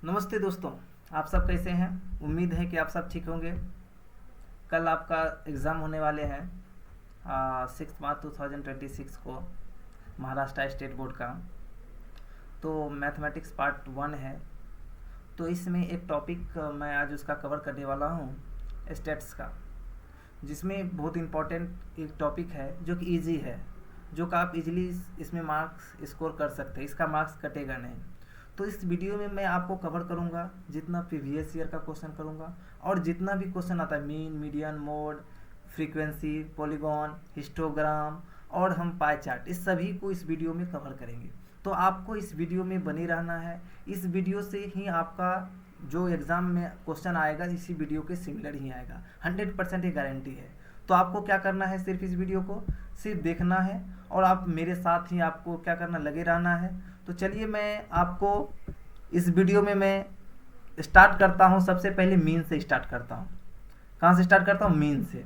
नमस्ते दोस्तों। आप सब कैसे हैं? उम्मीद है कि आप सब ठीक होंगे। कल आपका एग्ज़ाम होने वाले हैं 6 मार्च 2026 को, महाराष्ट्र स्टेट बोर्ड का। तो मैथमेटिक्स पार्ट 1 है। तो इसमें एक टॉपिक मैं आज उसका कवर करने वाला हूँ, स्टेट्स का, जिसमें बहुत इम्पोर्टेंट एक टॉपिक है जो कि इजी है, जो कि आप इजीली इसमें मार्क्स स्कोर कर सकते हैं। इसका मार्क्स कटेगा नहीं। तो इस वीडियो में मैं आपको कवर करूंगा जितना प्रीवियस ईयर का क्वेश्चन करूंगा, और जितना भी क्वेश्चन आता है, mean, median, mode, frequency, polygon, histogram और हम पाई चार्ट, इस सभी को इस वीडियो में कवर करेंगे। तो आपको इस वीडियो में बने रहना है। इस वीडियो से ही आपका जो एग्ज़ाम में क्वेश्चन आएगा इसी वीडियो के सिमिलर ही आएगा, 100% ये गारंटी है। तो आपको क्या करना है, सिर्फ इस वीडियो को सिर्फ देखना है और आप मेरे साथ ही आपको क्या करना, लगे रहना है। तो चलिए मैं आपको इस वीडियो में मैं स्टार्ट करता हूँ। सबसे पहले मीन से स्टार्ट करता हूँ। कहाँ से स्टार्ट करता हूँ? मीन से।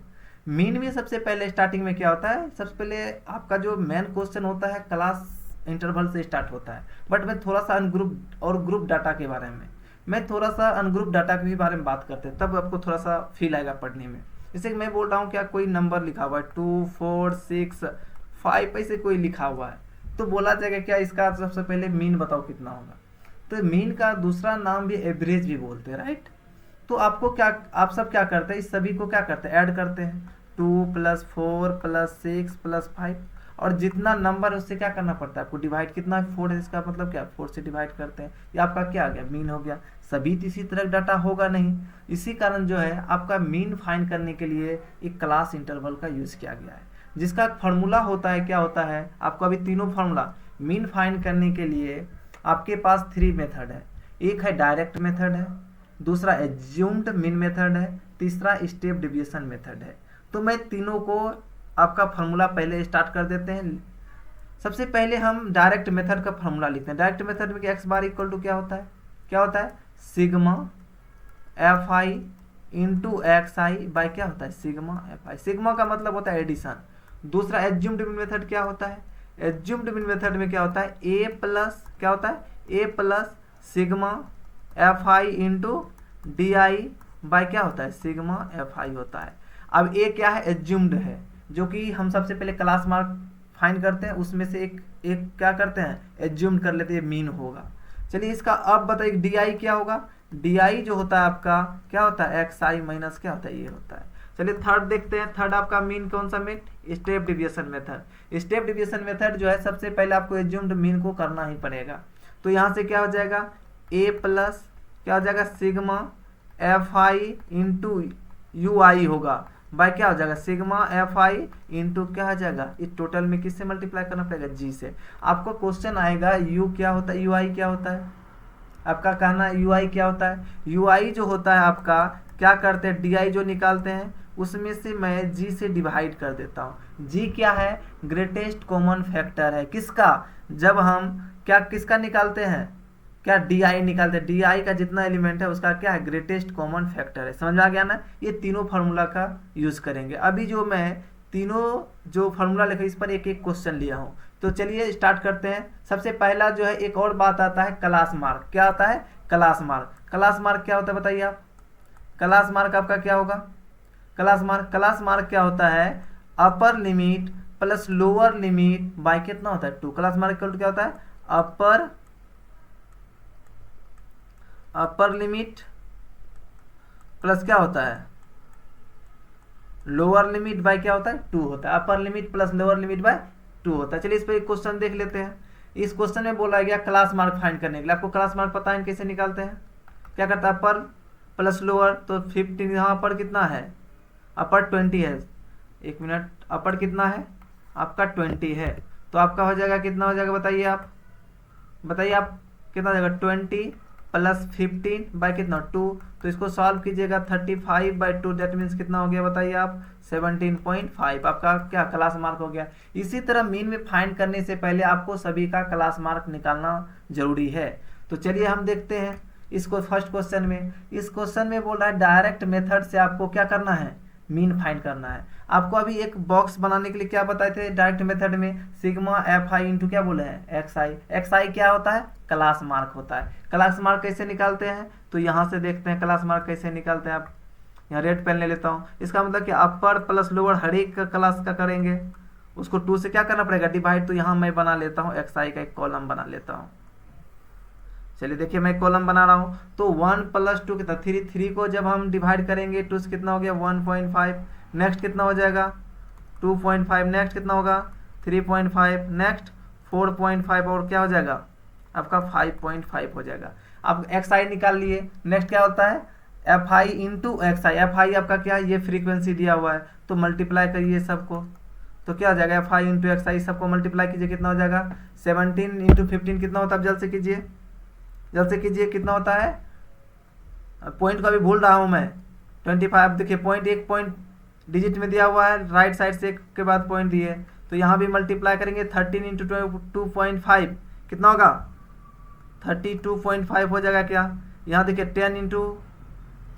मीन में सबसे पहले स्टार्टिंग में क्या होता है, सबसे पहले आपका जो मेन क्वेश्चन होता है क्लास इंटरवल से स्टार्ट होता है। बट मैं थोड़ा सा अनग्रुप और ग्रुप डाटा के बारे में, मैं थोड़ा सा अनग्रुप डाटा के भी बारे में बात करते हैं, तब आपको थोड़ा सा फील आएगा पढ़ने में। जैसे मैं बोल रहा हूँ क्या, कोई नंबर लिखा हुआ है 2, 4, 6, 5 ऐसे कोई लिखा हुआ है, तो बोला जाएगा क्या, इसका सबसे पहले मीन बताओ कितना होगा। तो मीन का दूसरा नाम भी एवरेज भी बोलते हैं, राइट। तो आपको क्या, आप सब क्या करते हैं, इस सभी को क्या करते हैं, ऐड करते हैं। 2 + 4 + 6 + 5, और जितना नंबर है उससे क्या करना पड़ता है आपको, डिवाइड। कितना 4 है, इसका मतलब क्या, 4 से डिवाइड करते हैं। ये आपका क्या आ गया, मीन हो गया। सभी इसी तरह डाटा होगा नहीं, इसी कारण जो है आपका मीन फाइंड करने के लिए एक क्लास इंटरवल का यूज़ किया गया है, जिसका फॉर्मूला होता है, क्या होता है आपको अभी तीनों फार्मूला मीन फाइंड करने के लिए आपके पास 3 मेथड है। एक है डायरेक्ट मेथड है, दूसरा एज्यूम्ड मीन मेथड है, तीसरा स्टेप डिविएशन मेथड है। तो मैं तीनों को आपका फार्मूला पहले स्टार्ट कर देते हैं। सबसे पहले हम डायरेक्ट मेथड का फार्मूला लिखते हैं। डायरेक्ट मेथड में एक्स बार इक्वल टू क्या होता है, क्या होता है, sigma F I into X I by क्या होता है, सिग्मा एफ आई। सिग्मा का मतलब होता है एडिशन। दूसरा एज्यूम्ड मीन मेथड क्या होता है, एज्यूम्ड मीन मेथड में क्या होता है, ए प्लस क्या होता है, A plus sigma F I into D I by क्या होता है, सिग्मा एफ आई होता है। अब ए क्या है, एज्यूम्ड है, जो कि हम सबसे पहले क्लास मार्क फाइंड करते हैं, उसमें से एक एक क्या करते हैं, एज्यूम्ड कर लेते हैं, मीन होगा। चलिए इसका अब बताइए डी आई क्या होगा। डी आई जो होता है आपका क्या होता है, एक्स आई माइनस क्या होता है, ये होता है। चलिए थर्ड देखते हैं। थर्ड आपका मीन कौन सा, mean step deviation method. Step deviation method जो है सबसे पहले आपको एज्यूम्ड मीन को करना ही पड़ेगा। तो यहाँ से क्या हो जाएगा, ए प्लस क्या हो जाएगा, sigma F I into U I होगा, बाय क्या हो जाएगा, सिग्मा एफ आई इंटू क्या हो जाएगा, इस टोटल में किससे मल्टीप्लाई करना पड़ेगा, जी से। आपको क्वेश्चन आएगा यू क्या होता है, यू आई क्या होता है, आपका कहना यू आई क्या होता है। यू आई जो होता है आपका क्या करते हैं, डी आई जो निकालते हैं उसमें से मैं जी से डिवाइड कर देता हूँ। जी क्या है, ग्रेटेस्ट कॉमन फैक्टर है किसका, जब हम क्या किसका निकालते हैं, क्या डी आई निकालते हैं। डी आई का जितना एलिमेंट है उसका क्या है, ग्रेटेस्ट कॉमन फैक्टर है। समझ में आ गया ना। ये तीनों फार्मूला का यूज करेंगे। अभी जो मैं तीनों जो फार्मूला लिखा इस पर एक एक क्वेश्चन लिया हूँ। तो चलिए स्टार्ट करते हैं। सबसे पहला जो है एक और बात आता है, क्लास मार्क। क्या आता है, क्लास मार्क। क्लास मार्क क्या होता है बताइए आप, क्लास मार्क आपका क्या होगा, क्लास मार्क क्या होता है, upper limit plus lower limit by कितना होता है, 2। क्लास मार्क क्या होता है, अपर लिमिट प्लस क्या होता है, लोअर लिमिट बाय क्या होता है, 2 होता है। Upper limit plus lower limit by 2 होता है। चलिए इस पर एक क्वेश्चन देख लेते हैं। इस क्वेश्चन में बोला गया क्लास मार्क फाइंड करने के लिए। आपको क्लास मार्क पता है कैसे निकालते हैं, क्या करता है, अपर प्लस लोअर, तो 15, यहाँ अपर कितना है, अपर 20 है, 1 मिनट, अपर कितना है आपका 20 है, तो आपका हो जाएगा कितना हो जाएगा बताइए आप, बताइए आप कितना हो जाएगा, 20 प्लस 15 बाय कितना 2। तो इसको सॉल्व कीजिएगा, 35/2 दैट मीन्स कितना हो गया बताइए आप, 17.5। आपका क्या क्लास मार्क हो गया। इसी तरह मीन में फाइंड करने से पहले आपको सभी का क्लास मार्क निकालना जरूरी है। तो चलिए हम देखते हैं इसको फर्स्ट क्वेश्चन में। इस क्वेश्चन में बोल रहा है डायरेक्ट मेथड से आपको क्या करना है, मीन फाइंड करना है। आपको अभी एक बॉक्स बनाने के लिए क्या बताए थे डायरेक्ट मेथड में, सिग्मा एफ आई इंटू क्या बोले हैं एक्स आई। एक्स आई क्या होता है, क्लास मार्क होता है। क्लास मार्क कैसे निकालते हैं, तो यहाँ से देखते हैं क्लास मार्क कैसे निकालते हैं। आप यहाँ रेड पेन ले लेता हूँ, इसका मतलब कि अपर प्लस लोअर हर एक का क्लास का करेंगे, उसको 2 से क्या करना पड़ेगा डिवाइड। तो यहाँ मैं बना लेता हूँ एक्स आई का एक कॉलम बना लेता हूँ। चलिए देखिए मैं कॉलम बना रहा हूँ, तो 1 + 2 कितना 3, 3 को जब हम डिवाइड करेंगे 2 से कितना हो गया 1.5, नेक्स्ट कितना हो जाएगा 2.5, नेक्स्ट कितना होगा 3.5, नेक्स्ट 4.5 और क्या हो जाएगा आपका 5.5 हो जाएगा। अब एक्स आई निकाल लिए, नेक्स्ट क्या होता है F I into X I. F I आपका क्या है, ये फ्रीक्वेंसी दिया हुआ है, तो मल्टीप्लाई करिए सबको, तो क्या हो जाएगा एफ आई इंटू एक्स आई, सबको मल्टीप्लाई कीजिए कितना हो जाएगा 17 इंटू 15 कितना होता है, अब जल्द से कीजिए जल्द से कीजिए कितना होता है, पॉइंट को अभी भूल रहा हूँ मैं 25। देखिए पॉइंट एक पॉइंट डिजिट में दिया हुआ है, राइट साइड से एक के बाद पॉइंट दिए, तो यहाँ भी मल्टीप्लाई करेंगे 13 इंटू 2.5 कितना होगा 32.5 हो जाएगा। क्या यहाँ देखिए 10 इंटू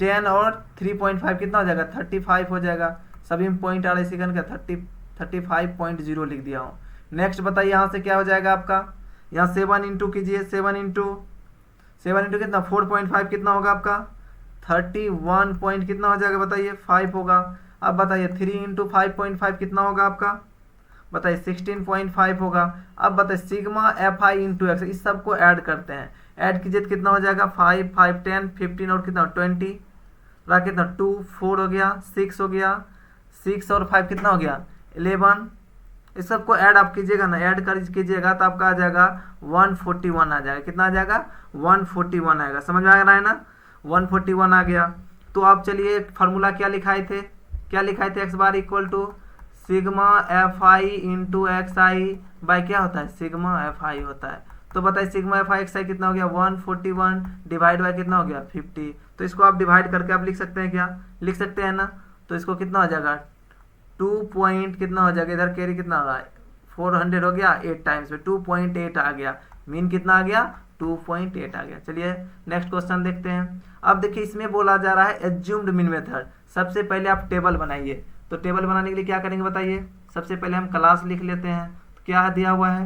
10 और 3.5 कितना हो जाएगा 35 हो जाएगा। सभी में पॉइंट आ रहा है, सेकंड का 35.0 लिख दिया हूँ। नेक्स्ट बताइए यहाँ से क्या हो जाएगा आपका, यहाँ 7 इंटू कीजिए, 7 इंटू कितना 4.5 कितना होगा आपका 31 पॉइंट कितना हो जाएगा बताइए 5 होगा। अब बताइए 3 इंटू 5.5 कितना होगा आपका बताइए 16.5 होगा। अब बताइए sigma F I into x, इस सबको ऐड करते हैं, ऐड कीजिए तो कितना हो जाएगा 5, 5, 10, 15 और कितना 20 रहा, कितना 2, 4 हो गया, 6 हो गया, 6 और 5 कितना हो गया 11। इस सबको ऐड आप कीजिएगा ना, ऐड कर कीजिएगा तो आपका आ जाएगा 141 आ जाएगा। कितना आ जाएगा 141 आएगा, समझ में आ रहा है ना 141 आ गया। तो आप चलिए फार्मूला क्या लिखाए थे X bar equal to sigma F I into X I by क्या होता है सिग्मा एफ आई होता है। तो बताइए सिग्मा एफ आई एक्स आई कितना हो गया 141 डिवाइड बाई कितना हो गया 50। तो इसको आप डिवाइड करके आप लिख सकते हैं, क्या लिख सकते हैं ना, तो इसको कितना हो जाएगा 2 पॉइंट कितना हो जाएगा, इधर कैरी कितना होगा 400 हो गया, 8 टाइम्स में 2.8 आ गया, मीन कितना आ गया 2.8 आ गया। चलिए नेक्स्ट क्वेश्चन देखते हैं। अब देखिए इसमें बोला जा रहा है एज्यूम्ड मीन मेथड। सबसे पहले आप टेबल बनाइए, तो टेबल बनाने के लिए क्या करेंगे बताइए। सबसे पहले हम क्लास लिख लेते हैं, तो क्या दिया हुआ है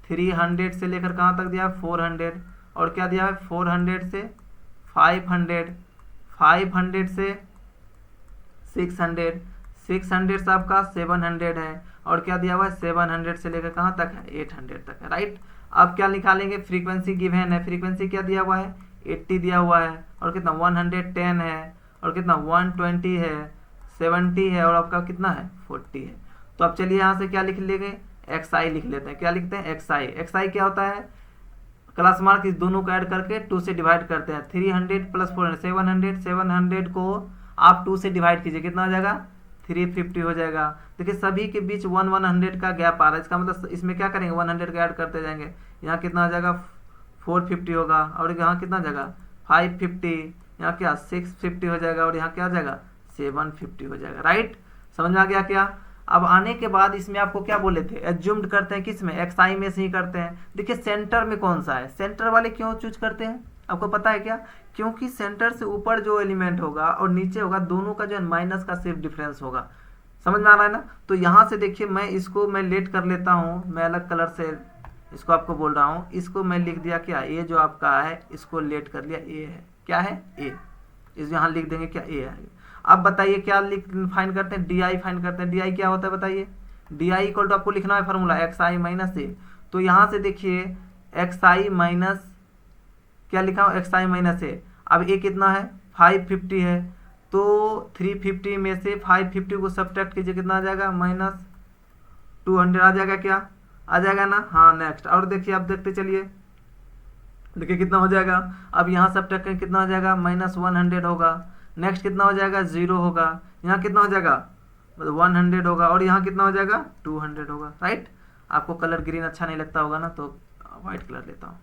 300 से लेकर कहाँ तक दिया है 400, और क्या दिया है 400 से 500, 500 से 600, 600 से आपका 700 है, और क्या दिया हुआ है 700 से लेकर कहाँ तक है 800 तक है, राइट। अब क्या निकालेंगे, फ्रीक्वेंसी गिवन है, फ्रीक्वेंसी क्या दिया हुआ है 80 दिया हुआ है, और कितना 110 है, और कितना 120 है, 70 है, और आपका कितना है 40 है। तो अब चलिए यहाँ से क्या लिख लेंगे एक्स आई लिख लेते हैं। क्या लिखते हैं एक्स आई। एक्स आई क्या होता है क्लास मार्क, इस दोनों को ऐड करके 2 से डिवाइड करते हैं। 300 प्लस 400 700, 700 को आप 2 से डिवाइड कीजिए कितना हो जाएगा 350 हो जाएगा। देखिए सभी के बीच 100 का गैप आ रहा है, इसका मतलब इसमें क्या करेंगे 100 का ऐड करते जाएंगे। यहाँ कितना हो जाएगा 450 होगा, और यहाँ कितना जाएगा 550, यहाँ क्या 650 हो जाएगा, और यहाँ क्या हो जाएगा 750 हो जाएगा, राइट। समझ में आ गया क्या। अब आने के बाद इसमें आपको क्या बोले थे एज्यूम्ड करते हैं किस में एक्स आई में से ही करते हैं। देखिए सेंटर में कौन सा है, सेंटर वाले क्यों चूज करते हैं आपको पता है क्या, क्योंकि सेंटर से ऊपर जो एलिमेंट होगा और नीचे होगा दोनों का जो है माइनस का सिर्फ डिफरेंस होगा। समझ में आ रहा है ना। तो यहाँ से देखिए मैं लेट कर लेता हूँ, मैं अलग कलर से इसको आपको बोल रहा हूँ, इसको मैं लिख दिया क्या ए जो आपका है इसको लेट कर लिया ए है, क्या है ए, इस यहाँ लिख देंगे क्या ए है। अब बताइए क्या फाइंड करते हैं डी आई फाइंड करते हैं। डी आई क्या होता है बताइए, डी आई इक्वल टू आपको लिखना है फार्मूला एक्स आई माइनस ए। तो यहाँ से देखिए एक्स आई माइनस क्या लिखा हो एक्स आई माइनस ए। अब ए कितना है 550 है, तो 350 में से 550 को सब्ट्रैक्ट कीजिए कितना आ जाएगा -200 आ जाएगा, क्या आ जाएगा ना। हाँ नेक्स्ट और देखिए अब देखते चलिए, देखिए कितना हो जाएगा। अब यहाँ सब्ट्रैक्ट करें कितना हो जाएगा -100 होगा, नेक्स्ट कितना हो जाएगा 0 होगा, यहाँ कितना हो जाएगा 100 होगा, और यहाँ कितना हो जाएगा 200 होगा, राइट। आपको कलर ग्रीन अच्छा नहीं लगता होगा ना, तो व्हाइट कलर लेता हूँ,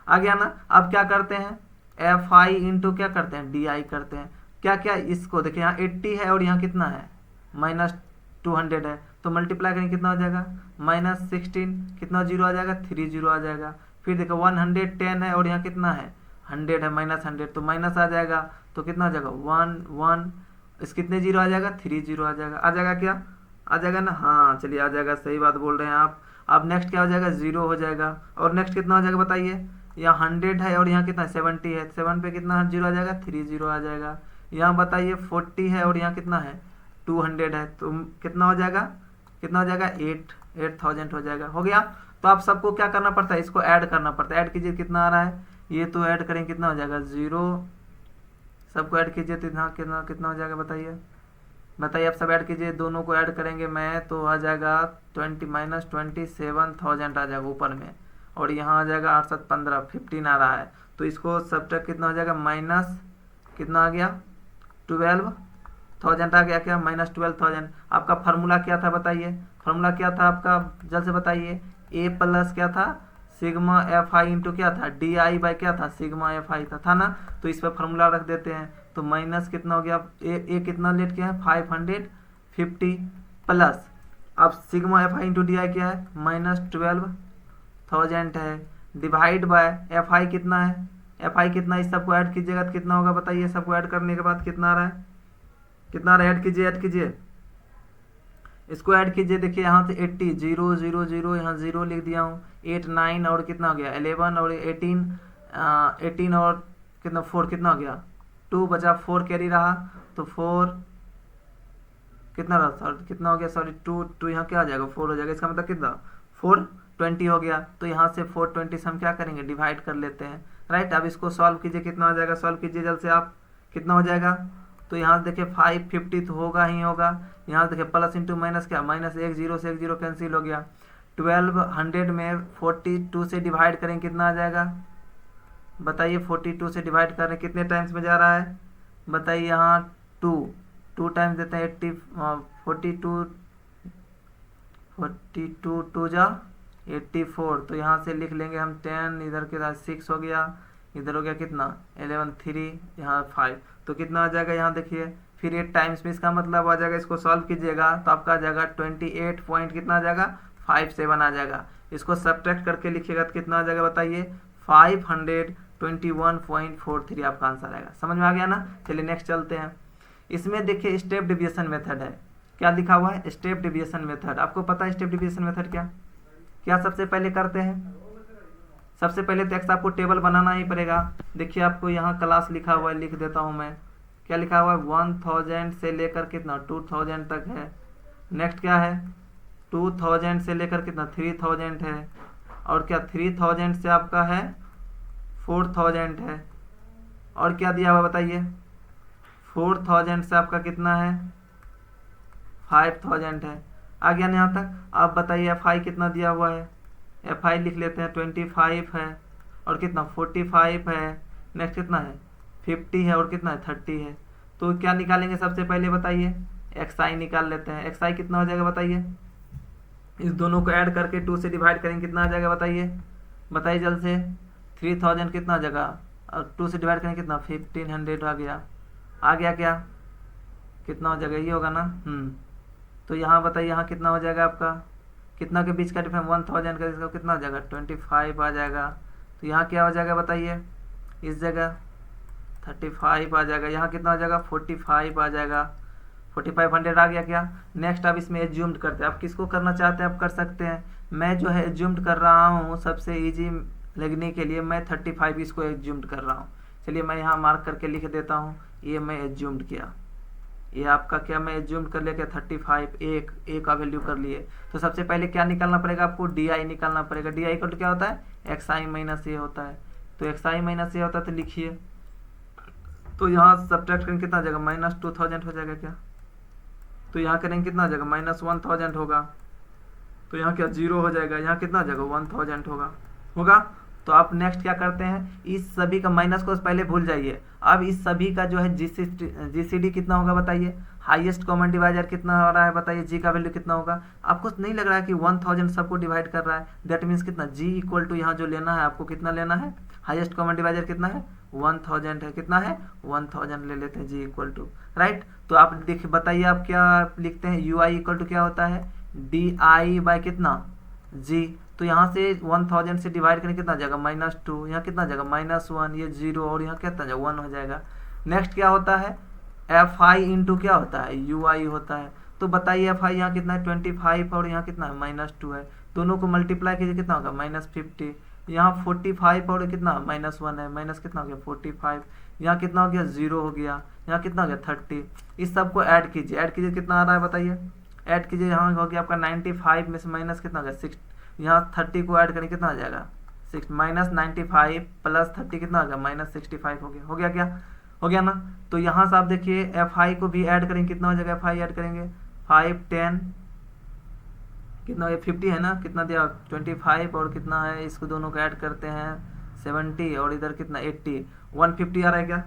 आ गया ना। अब क्या करते हैं एफ आई इंटू क्या करते हैं डी आई करते हैं। क्या क्या इसको देखिए यहाँ 80 है और यहाँ कितना है -200 है, तो मल्टीप्लाई करेंगे कितना हो जाएगा -16 कितना 0 आ जाएगा 30 आ जाएगा। फिर देखो 110 है और यहाँ कितना है 100 है -100, तो माइनस आ जाएगा, तो कितना हो जाएगा 1 1 इस कितने जीरो आ जाएगा, 3 जीरो आ जाएगा। आ जाएगा क्या, आ जाएगा ना, हाँ चलिए आ जाएगा, सही बात बोल रहे हैं आप। अब नेक्स्ट क्या हो जाएगा, 0 हो जाएगा। और नेक्स्ट कितना हो जाएगा बताइए, यहाँ 100 है और यहाँ कितना 70 है, 7 पे कितना जीरो आ जाएगा, 3 जीरो आ जाएगा। यहाँ बताइए 40 है और यहाँ कितना है 200 है, तो कितना हो जाएगा, कितना हो जाएगा 8000 हो जाएगा। हो गया। तो आप सबको क्या करना पड़ता है, इसको ऐड करना पड़ता है। ऐड कीजिए कितना आ रहा है, ये तो ऐड करेंगे कितना हो जाएगा 0, सबको ऐड कीजिए तो यहाँ कितना कितना हो जाएगा बताइए, बताइए आप सब ऐड कीजिए, दोनों को ऐड करेंगे मैं तो आ जाएगा 27,000 आ जाएगा ऊपर में, और यहाँ आ जाएगा 8 7 15 15 आ रहा है। तो इसको सब्ट्रैक्ट कितना हो जाएगा, माइनस कितना आ गया 12,000 आ गया, क्या माइनस 12,000। आपका फार्मूला क्या था बताइए, फार्मूला क्या था आपका, जल्द से बताइए। ए प्लस क्या था, सिग्मा एफ आई इंटू क्या था, डी आई बाई क्या था, सिग्मा एफ आई था ना। तो इस पर फार्मूला रख देते हैं, तो माइनस कितना हो गया, ए कितना लेट किया है 550 प्लस, अब sigma F I into D आई क्या है माइनस 12,000 है, डिवाइड बाय एफ आई कितना है, एफ आई कितना, इस सबको ऐड कीजिएगा तो कितना होगा बताइए, सबको ऐड करने के बाद कितना आ रहा है, कितना आ रहा है, ऐड कीजिए ऐड कीजिए, इसको ऐड कीजिए। देखिए यहाँ से 80 0 0 0 यहाँ 0 लिख दिया हूँ, 8 9 और कितना हो गया 11 और 18 और कितना 4 कितना हो गया 2 बचा, 4 कैरी रहा तो 4 कितना रहा सॉरी कितना हो गया, सॉरी 2 यहाँ क्या आ जाएगा 4 हो जाएगा, इसका मतलब कितना 420 हो गया। तो यहाँ से 420 से हम क्या करेंगे, डिवाइड कर लेते हैं, राइट। अब इसको सॉल्व कीजिए, कितना आ जाएगा, सॉल्व कीजिए जल्द से आप, कितना हो जाएगा। तो यहाँ देखिए 550 तो होगा ही होगा, यहाँ देखिए प्लस इंटू माइनस क्या, माइनस 1 0 से 1 0 कैंसिल हो गया। 1200 में 42 से डिवाइड करें कितना आ जाएगा बताइए, 42 से डिवाइड करें कितने टाइम्स में जा रहा है बताइए, यहाँ 2 टाइम्स देते हैं 42 2 जा 84, तो यहाँ से लिख लेंगे हम 10, इधर के साथ 6 हो गया, इधर हो गया कितना 11 3 यहाँ 5, तो कितना आ जाएगा यहाँ देखिए, फिर 8 टाइम्स में, इसका मतलब आ जाएगा, इसको सॉल्व कीजिएगा तो आपका आ जाएगा 28 पॉइंट कितना आ जाएगा 57 आ जाएगा। इसको सब्ट्रैक्ट करके लिखिएगा तो कितना आ जाएगा बताइए 521.43 आपका आंसर आएगा। समझ में आ गया ना। चलिए नेक्स्ट चलते हैं। इसमें देखिए स्टेप डिविएशन मेथड है, क्या लिखा हुआ है स्टेप डिविएशन मेथड। आपको पता है स्टेप डिविएशन मेथड क्या क्या सबसे पहले करते हैं, सबसे पहले तो एक्स आपको टेबल बनाना ही पड़ेगा। देखिए आपको यहाँ क्लास लिखा हुआ है, लिख देता हूँ मैं, क्या लिखा हुआ है 1000 से लेकर कितना 2000 तक है। नेक्स्ट क्या है 2000 से लेकर कितना 3000 है, और क्या 3000 से आपका है 4000 है, और क्या दिया हुआ बताइए 4000 से आपका कितना है 5000 है। आ गया ना यहाँ तक। आप बताइए एफ आई कितना दिया हुआ है, एफ आई लिख लेते हैं 25 है, और कितना 45 है, नेक्स्ट कितना है 50 है, और कितना है 30 है। तो क्या निकालेंगे सबसे पहले बताइए, एक्स आई निकाल लेते हैं। एक्स आई कितना हो जाएगा बताइए, इस दोनों को ऐड करके 2 से डिवाइड करेंगे कितना आ जाएगा बताइए, बताइए जल्द से। 3000 कितना आ जाएगा, और 2 से डिवाइड करेंगे कितना 1500 आ गया। आ गया क्या, कितना हो जाएगा ये होगा ना। तो यहाँ बताइए यहाँ कितना हो जाएगा आपका, कितना के बीच का डिफरेंस 1000 का, इसका कितना आ जाएगा 25 आ जाएगा। तो यहाँ क्या हो जाएगा बताइए, इस जगह 35 आ जाएगा, यहाँ कितना आ जाएगा 45 आ जाएगा, 4500 आ गया क्या। नेक्स्ट आप इसमें एज्यूम्ड करते हैं, आप किसको करना चाहते हैं आप कर सकते हैं। मैं जो है एज्यूम्ड कर रहा हूँ सबसे इजी लगने के लिए, मैं 35 इसको एज्यूम्ड कर रहा हूँ। चलिए मैं यहाँ मार्क करके लिख देता हूँ, ये मैं एज्यूम्ड किया, ये आपका क्या मैं एज्यूम्ड कर लिया 35 ए का वैल्यू कर लिए। तो सबसे पहले क्या निकालना पड़ेगा आपको, डी आई निकालना पड़ेगा। डी आई इक्वल टू क्या होता है एक्स आई माइनस ए होता है, तो एक्स आई माइनस ए होता है, तो लिखिए। तो यहाँ सब्ट्रैक्ट करेंगे कितना आ जाएगा -2000 हो जाएगा क्या, तो यहाँ करेंगे कितना आ जाएगा -1000 होगा, तो यहाँ क्या 0 हो जाएगा, यहाँ कितना आ जाएगा 1000 होगा। तो आप नेक्स्ट क्या करते हैं, इस सभी का माइनस को पहले भूल जाइए। अब इस सभी का जो है जीसीडी कितना होगा बताइए, हाईएस्ट कॉमन डिवाइजर कितना हो रहा है बताइए, जी का वैल्यू कितना होगा। आपको नहीं लग रहा है कि 1000 सबको डिवाइड कर रहा है, दैट मीन्स कितना जी इक्वल टू यहाँ जो लेना है आपको कितना लेना है, हाईएस्ट कॉमन डिवाइजर कितना है 1000 है, कितना है 1000 ले लेते हैं जी इक्वल टू, राइट। तो आप देखिए बताइए आप क्या लिखते हैं, यू आई इक्वल टू क्या होता है डी आई बाई कितना जी। तो यहाँ से 1000 से डिवाइड करें कितना आ जाएगा -2, यहाँ कितना आ जाएगा -1, ये 0, और यहाँ कितना आ जाएगा 1 हो जाएगा। नेक्स्ट क्या होता है एफ आई इंटू क्या होता है, यू आई होता है। तो बताइए एफ आई यहाँ कितना है 25 और यहाँ कितना है -2 है। दोनों को मल्टीप्लाई कीजिए कितना होगा -50। यहाँ 45 और कितना -1 है, माइनस कितना हो गया 45। यहाँ कितना हो गया 0 हो गया, यहाँ कितना हो गया 30। इस सब को ऐड कीजिए, ऐड कीजिए कितना आ रहा है बताइए, ऐड कीजिए। यहाँ हो गया आपका 95 में से माइनस कितना हो गया 6। यहाँ 30 को ऐड करें कितना आ जाएगा 6, -95 प्लस 30 कितना हो गया -65 हो गया। हो गया क्या, हो गया ना। तो यहाँ से आप देखिए एफ आई को भी ऐड करेंगे कितना हो जाएगा, एफ आई ऐड करेंगे 5 10 कितना हो गया 50 है ना, कितना दिया 25 और कितना है, इसको दोनों को ऐड करते हैं 70 और इधर कितना 80, 150 आ रहा है क्या,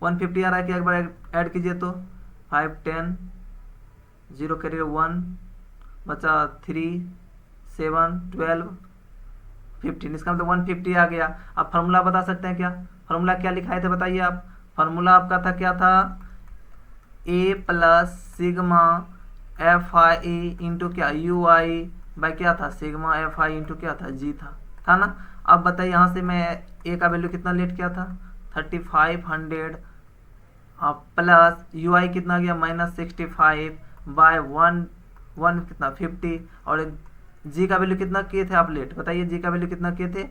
150 आ रहा है क्या, एक बार ऐड कीजिए तो 5 10 0 करिए 1 बचा 3 7 12 15, इसका मतलब 150 आ गया। आप फार्मूला बता सकते हैं क्या, फार्मूला क्या लिखाए थे बताइए आप, फार्मूला आपका था क्या था, A plus sigma F I into क्या यू आई बाई क्या था सिग्मा एफ आई इंटू क्या था जी था ना। अब बताइए यहाँ से मैं ए का वैल्यू कितना लेट किया था 3500 प्लस यू आई कितना गया -65 बाय 1 कितना 50 और जी का वैल्यू कितना किए थे आप लेट, बताइए जी का वैल्यू कितना किए थे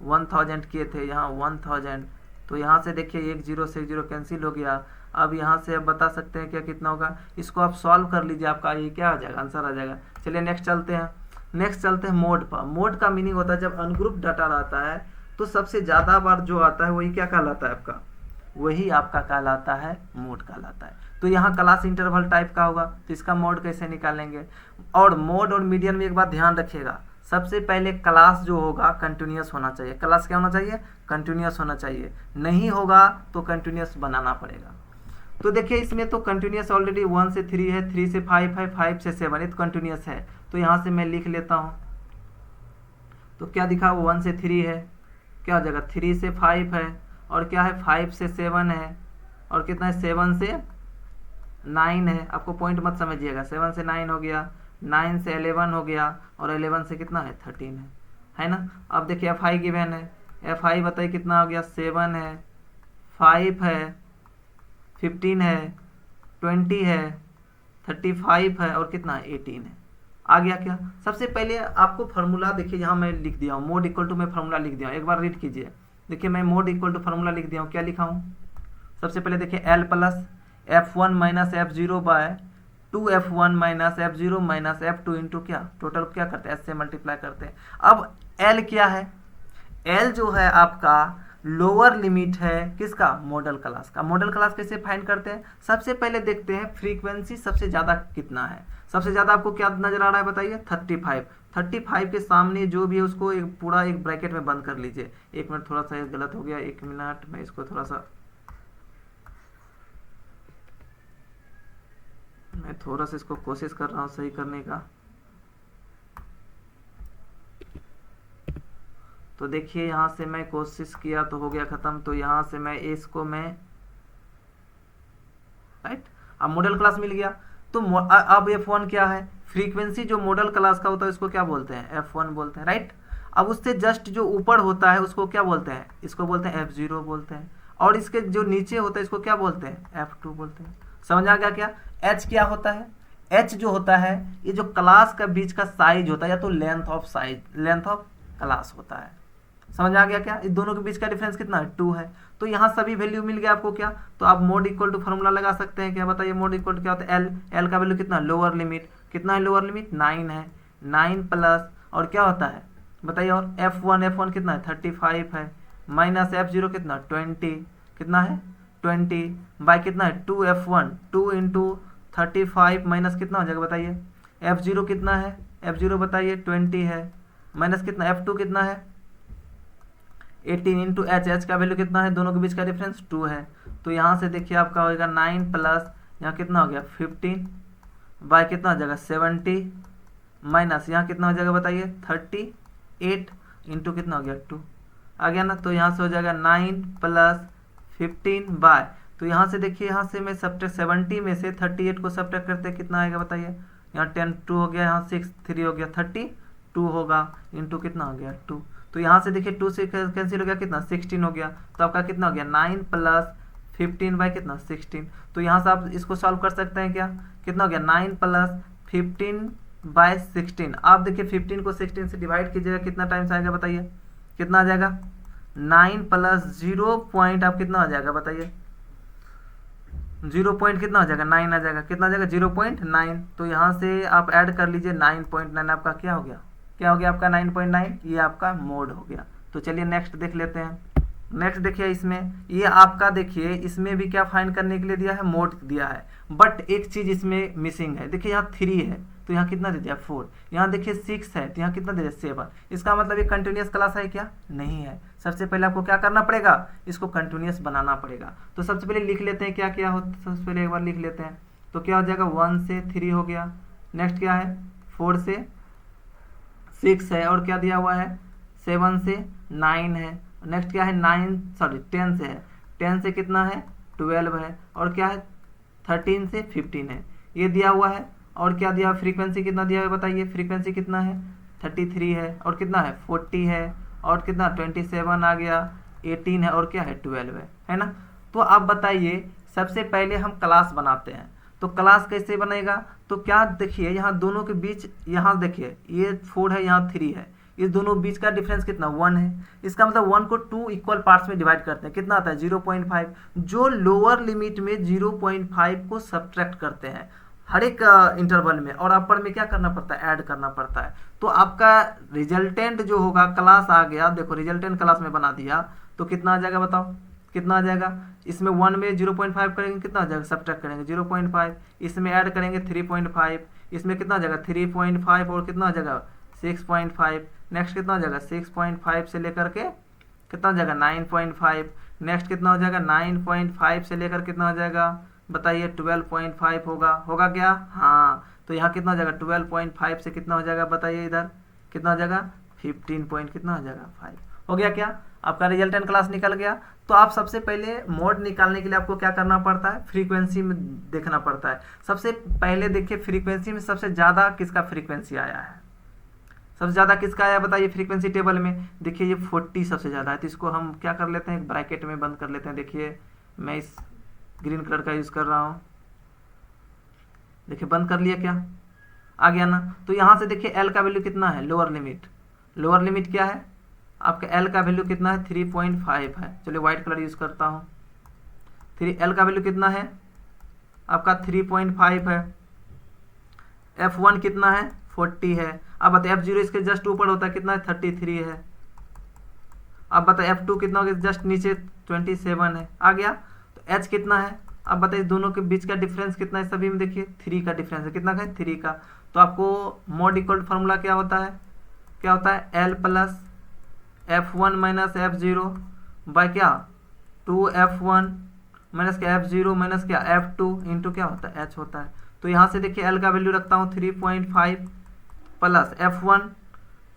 1000 किए थे, यहाँ 1000। तो यहाँ से देखिए 1 0 से 1 0 कैंसिल हो गया। अब यहाँ से आप बता सकते हैं क्या कितना होगा, इसको आप सॉल्व कर लीजिए, आपका ये क्या आ जाएगा आंसर आ जाएगा। चलिए नेक्स्ट चलते हैं, नेक्स्ट चलते हैं मोड पर। मोड का मीनिंग होता है जब अनग्रुप डाटा रहता है तो सबसे ज़्यादा बार जो आता है वही क्या कहलाता है आपका, वही आपका कहलाता है मोड कहलाता है। तो यहाँ क्लास इंटरवल टाइप का होगा, तो इसका मोड कैसे निकालेंगे। और मोड और मीडियन में एक बात ध्यान रखिएगा, सबसे पहले क्लास जो होगा कंटिन्यूस होना चाहिए। क्लास क्या होना चाहिए, कंटिन्यूस होना चाहिए, नहीं होगा तो कंटिन्यूस बनाना पड़ेगा। तो देखिए इसमें तो कंटिन्यूस ऑलरेडी 1 से 3 है, 3 से 5 है, 5 से 7 ये तो कंटिन्यूस है। तो यहाँ से मैं लिख लेता हूँ, तो क्या दिखा 1 से 3 है, क्या हो जाएगा 3 से 5 है, और क्या है 5 से 7 है, और कितना है 7 से 9 है। आपको पॉइंट मत समझिएगा, 7 से 9 हो गया, 9 से 11 हो गया, और 11 से कितना है 13 है ना। अब देखिए एफ आई गिवन है, एफ आई बताइए कितना हो गया 7 है, 5 है, 15 है, 20 है, 35 है, और कितना है 18 है। आ गया क्या। सबसे पहले आपको फार्मूला देखिए, यहाँ मैं लिख दिया हूँ मोड इक्वल टू, मैं फार्मूला लिख दिया हूँ, एक बार रीड कीजिए। देखिए मैं मोड इक्वल टू फार्मूला लिख दिया हूँ, क्या लिखा हूँ। सबसे पहले देखिए L plus F1 minus F0 by 2F1 minus F0 minus F2 into क्या, टोटल क्या करते हैं, एस से मल्टीप्लाई करते हैं। अब L क्या है, L जो है आपका लोअर लिमिट है किसका, मॉडल क्लास का। मॉडल क्लास कैसे फाइंड करते हैं, सबसे पहले देखते हैं फ्रीक्वेंसी सबसे ज़्यादा कितना है। सबसे ज़्यादा आपको क्या नजर आ रहा है बताइए 35। 35 के सामने जो भी है उसको एक पूरा एक ब्रैकेट में बंद कर लीजिए। एक मिनट, थोड़ा सा गलत हो गया, एक मिनट मैं इसको थोड़ा सा इसको कोशिश कर रहा हूँ सही करने का। तो देखिए यहाँ से मैं कोशिश किया तो हो गया खत्म। तो यहाँ से मैं इसको मैं राइट, अब मॉडल क्लास मिल गया। तो अब F1 क्या है, फ्रीक्वेंसी जो मॉडल क्लास का होता है उसको क्या बोलते हैं, F1 बोलते हैं राइट। अब उससे जस्ट जो ऊपर होता है उसको क्या बोलते हैं, इसको बोलते हैं F0 बोलते हैं, और इसके जो नीचे होता है इसको क्या बोलते हैं, F2 बोलते हैं। समझ आ गया क्या। H क्या होता है, H जो होता है ये जो क्लास का बीच का साइज होता है, या तो length of size, length of class होता है। समझ आ गया क्या, इस दोनों के बीच का डिफरेंस कितना है 2 है। तो यहाँ सभी वैल्यू मिल गया आपको क्या, तो आप मोड इक्वल टू फार्मूला लगा सकते हैं। क्या बताइए मोड इक्वल टू क्या होता है, एल का वैल्यू कितना, लोअर लिमिट कितना है, लोअर लिमिट 9 है, 9 प्लस और क्या होता है बताइए, और F1 कितना है 35 है, माइनस F0 कितना 20, कितना है 20 बाय कितना है 2F1, 2 इंटू 35 माइनस कितना हो जाएगा बताइए, F0 कितना है, F0 बताइए 20 है, माइनस कितना F2 कितना है 18 इंटू H का वैल्यू कितना है, दोनों के बीच का डिफरेंस 2 है। तो यहाँ से देखिए आपका होगा 9 प्लस यहाँ कितना हो गया 15 बाय कितना हो जाएगा 70 माइनस यहाँ कितना हो जाएगा बताइए 38 इंटू कितना हो गया 2 आ गया ना। तो यहाँ से हो जाएगा 9 प्लस 15 बाय, तो यहाँ से देखिए यहाँ से मैं सब्ट्रैक्ट 70 में से 38 को सब्ट्रैक्ट करते कितना आएगा बताइए, यहाँ 10 2 हो गया, यहाँ 6 3 हो गया 32 होगा इंटू कितना हो गया 2। तो यहाँ से देखिए 2 से कैंसिल हो गया कितना 16 हो गया। तो आपका कितना हो गया 9 प्लस 15 बाई कितना 16। तो यहाँ से आप इसको सॉल्व कर सकते हैं क्या, कितना हो गया 9 प्लस 15 बाई 16। आप देखिए 15 को 16 से डिवाइड कीजिएगा कितना टाइम्स आएगा बताइए, कितना आ जाएगा 9 प्लस 0 पॉइंट आप कितना आ जाएगा बताइए, 0 पॉइंट कितना आ जाएगा 9 आ जाएगा, कितना आ जाएगा 0.9। तो यहाँ से आप ऐड कर लीजिए 9.9 आपका क्या हो गया, क्या हो गया आपका 9.9, ये आपका मोड हो गया। तो चलिए नेक्स्ट देख लेते हैं। नेक्स्ट देखिए इसमें ये आपका देखिए इसमें भी क्या फाइंड करने के लिए दिया है, मोड दिया है, बट एक चीज इसमें मिसिंग है। देखिए यहाँ 3 है तो यहाँ कितना दे दिया 4, यहाँ देखिए 6 है तो यहाँ कितना दे दिया 7। इसका मतलब ये कंटिन्यूस क्लास है क्या, नहीं है। सबसे पहले आपको क्या करना पड़ेगा, इसको कंटिन्यूस बनाना पड़ेगा। तो सबसे पहले लिख लेते हैं क्या क्या हो, सबसे पहले एक बार लिख लेते हैं। तो क्या हो जाएगा 1 से 3 हो गया, नेक्स्ट क्या है 4 से 6 है, और क्या दिया हुआ है 7 से 9 है, नेक्स्ट क्या है 10 से है, 10 से कितना है 12 है, और क्या है 13 से 15 है, ये दिया हुआ है। और क्या दिया, फ्रीक्वेंसी कितना दिया है बताइए, फ्रीक्वेंसी कितना है 33 है, और कितना है 40 है, और कितना 27 आ गया, 18 है, और क्या है 12 है ना। तो आप बताइए सबसे पहले हम क्लास बनाते हैं, तो क्लास कैसे बनेगा। तो क्या देखिए यहाँ दोनों के बीच, यहाँ देखिए ये 4 है यहाँ 3 है, इस दोनों बीच का डिफरेंस कितना 1 है। इसका मतलब 1 को 2 इक्वल पार्ट्स में डिवाइड करते हैं, कितना आता है 0.5। जो लोअर लिमिट में 0.5 को सब्ट्रैक्ट करते हैं हर एक इंटरवल में, और अपर में क्या करना पड़ता है, ऐड करना पड़ता है। तो आपका रिजल्टेंट जो होगा क्लास आ गया, देखो रिजल्टेंट क्लास में बना दिया तो कितना आ जाएगा बताओ, कितना आ जाएगा। इसमें 1 में 0.5 करेंगे कितना आ जाएगा, सब्ट्रैक्ट करेंगे 0.5, इसमें ऐड करेंगे 3.5, इसमें कितना आ जाएगा 3.5, और कितना आ जाएगा 6.5, नेक्स्ट कितना हो जाएगा 6.5 से लेकर के कितना हो जाएगा 9.5, नेक्स्ट कितना हो जाएगा 9.5 से लेकर कितना हो जाएगा बताइए 12.5 होगा क्या, हाँ। तो यहाँ कितना हो जाएगा 12.5 से कितना हो जाएगा बताइए, इधर कितना हो जाएगा 15 पॉइंट कितना हो जाएगा 5 हो गया। क्या आपका रिजल्टेंट क्लास निकल गया। तो आप सबसे पहले मोड निकालने के लिए आपको क्या करना पड़ता है, फ्रीक्वेंसी में देखना पड़ता है। सबसे पहले देखिए फ्रीक्वेंसी में सबसे ज़्यादा किसका फ्रीक्वेंसी आया है, सबसे ज़्यादा किसका आया बताइए फ्रीक्वेंसी टेबल में। देखिए ये 40 सबसे ज़्यादा है, तो इसको हम क्या कर लेते हैं, एक ब्रैकेट में बंद कर लेते हैं। देखिए मैं इस ग्रीन कलर का यूज़ कर रहा हूँ, देखिए बंद कर लिया, क्या आ गया ना। तो यहाँ से देखिए एल का वैल्यू कितना है, लोअर लिमिट क्या है आपका, एल का वैल्यू कितना है 3.5 है। चलिए व्हाइट कलर यूज़ करता हूँ, एल का वैल्यू कितना है आपका 3.5 है। F1 कितना है 40 है। अब बताए F0 इसके जस्ट ऊपर होता है कितना है 33 है। अब बताए F2 कितना हो गया, जस्ट नीचे 27 है, आ गया। तो H कितना है, अब बताइए दोनों के बीच का डिफरेंस कितना है, सभी में देखिए 3 का डिफरेंस है, कितना का है 3 का। तो आपको मोड इक्वल फार्मूला क्या होता है, L plus F1 minus F0 bye क्या 2F1 माइनस क्या F0 माइनस क्या F2 इंटू क्या होता है H होता है। तो यहाँ से देखिए L का वैल्यू रखता हूँ 3.5 प्लस F1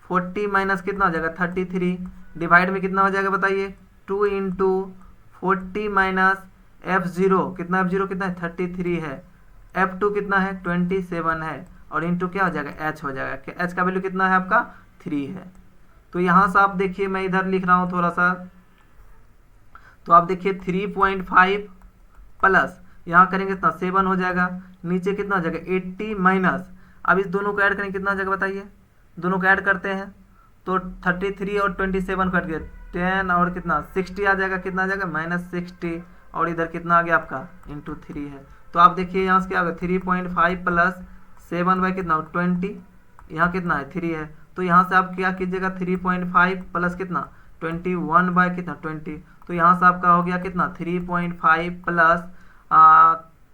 40 माइनस कितना हो जाएगा 33 डिवाइड में कितना हो जाएगा बताइए 2 इंटू 40 माइनस F0 कितना, F0 कितना है 33 है, F2 कितना है 27 है, और इंटू क्या हो जाएगा H हो जाएगा। H का वैल्यू कितना है आपका 3 है। तो यहाँ से आप देखिए मैं इधर लिख रहा हूँ थोड़ा सा, तो आप देखिए 3.5 प्लस यहाँ करेंगे कितना 7 हो जाएगा, नीचे कितना हो जाएगा 80 माइनस, अब इस दोनों को ऐड करेंगे कितना हो जाएगा बताइए, दोनों को ऐड करते हैं तो 33 और 27 को ऐड किया 10 और कितना 60 आ जाएगा, कितना आ जाएगा -60, और इधर कितना आ गया आपका इंटू 3 है। तो आप देखिए यहाँ से क्या होगा 3.5 प्लस 7 बाई कितना 20, यहाँ कितना है 3 है। तो यहाँ से आप क्या कीजिएगा 3.5 प्लस कितना 21 बाई कितना 20, तो यहाँ से आपका हो गया कितना 3.5 प्लस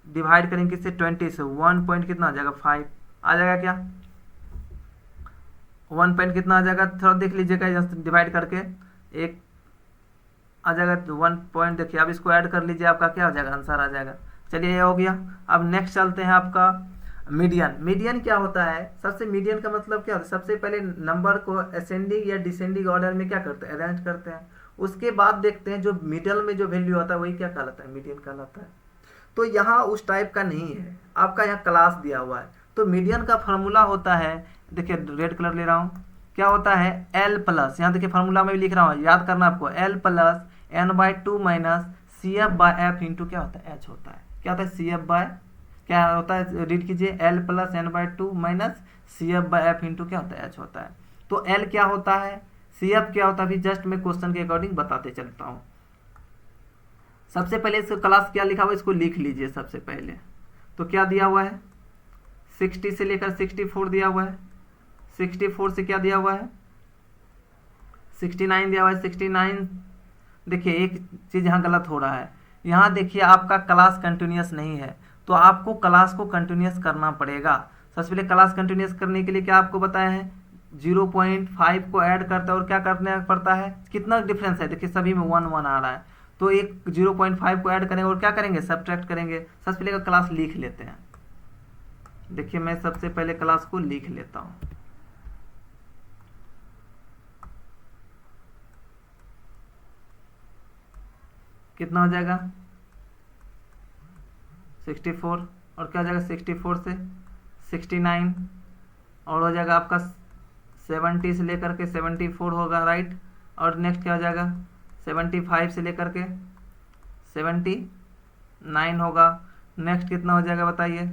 डिवाइड करेंगे किससे 20 से 1 पॉइंट कितना आ जाएगा 5 आ जाएगा, क्या 1 पॉइंट कितना आ जाएगा, थोड़ा देख लीजिएगा यहाँ डिवाइड करके एक आ जाएगा 1 पॉइंट। देखिए अब इसको ऐड कर लीजिए, आपका क्या हो जाएगा आंसर आ जाएगा। चलिए ये हो गया। अब नेक्स्ट चलते हैं आपका मीडियन क्या होता है। सबसे मीडियन का मतलब क्या होता है, सबसे पहले नंबर को असेंडिंग या डिसेंडिंग ऑर्डर में क्या करते हैं अरेंज करते हैं, उसके बाद देखते हैं जो मिडल में जो वैल्यू आता है वही क्या कहलाता है मीडियन कहलाता है। तो यहाँ उस टाइप का नहीं है, आपका यहाँ क्लास दिया हुआ है। तो मीडियन का फार्मूला होता है, देखिए रेड कलर ले रहा हूँ, क्या होता है L प्लस, यहाँ देखिए फार्मूला में भी लिख रहा हूँ, याद करना आपको L plus n/2 minus C F by F into क्या होता है, एच होता है। क्या होता है, सी एफ बाय क्या होता है, रीड कीजिए, L plus N by two minus C F by F into क्या होता है, एच होता है। तो एल क्या होता है, सी एफ क्या होता है, अभी जस्ट मैं क्वेश्चन के अकॉर्डिंग बताते चलता हूँ। सबसे पहले इसको क्लास क्या लिखा हुआ है, इसको लिख लीजिए सबसे पहले। तो क्या दिया हुआ है, 60 से लेकर 64 दिया हुआ है, 64 से क्या दिया हुआ है, 69 दिया हुआ है, 69। देखिए एक चीज़ यहाँ गलत हो रहा है, यहाँ देखिए आपका क्लास कंटिन्यूस नहीं है, तो आपको क्लास को कंटिन्यूस करना पड़ेगा। सबसे पहले क्लास कंटिन्यूस करने के लिए क्या आपको बताया है, 0.5 को ऐड करता है और क्या करना पड़ता है, कितना डिफरेंस है, देखिए सभी में 1 1 आ रहा है, तो एक 0.5 को ऐड करेंगे और क्या करेंगे, सब्ट्रैक्ट करेंगे। सबसे पहले का क्लास लिख लेते हैं। देखिए मैं सबसे पहले क्लास को लिख लेता हूँ। कितना हो जाएगा, 64 और क्या हो जाएगा, 64 से 69 और हो जाएगा आपका 70 से लेकर के 74 होगा, राइट। और नेक्स्ट क्या हो जाएगा, 75 से लेकर के 79 होगा। नेक्स्ट कितना हो जाएगा बताइए,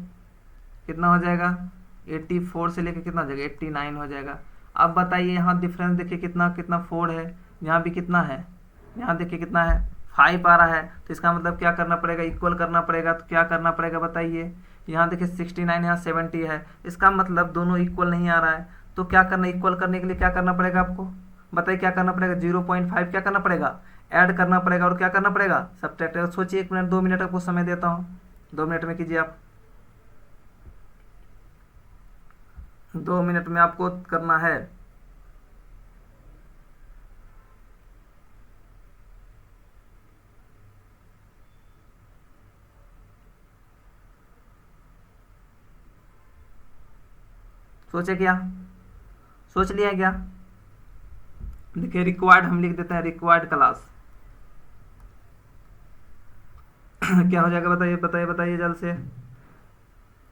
कितना हो जाएगा, 84 से लेकर कितना हो जाएगा, 89 हो जाएगा। अब बताइए यहाँ डिफरेंस देखिए कितना कितना 4 है, यहाँ भी कितना है, यहाँ देखिए कितना है, 5 आ रहा है। तो इसका मतलब क्या करना पड़ेगा, इक्वल करना पड़ेगा। तो क्या करना पड़ेगा बताइए, यहाँ देखिए 69 यहाँ 70 है, इसका मतलब दोनों इक्वल नहीं आ रहा है। तो क्या करना, इक्वल करने के लिए क्या करना पड़ेगा आपको, बताइए क्या करना पड़ेगा, 0.5 क्या करना पड़ेगा, ऐड करना पड़ेगा और क्या करना पड़ेगा, सब्ट्रैक्ट। सोचिए 1 मिनट 2 मिनट आपको समय देता हूँ, 2 मिनट में कीजिए आप, 2 मिनट में आपको करना है। सोचे क्या, सोच लिया क्या, देखिए रिक्वायर्ड हम लिख देते हैं, रिक्वायर्ड क्लास क्या हो जाएगा बताइए बताइए बताइए जल्द से,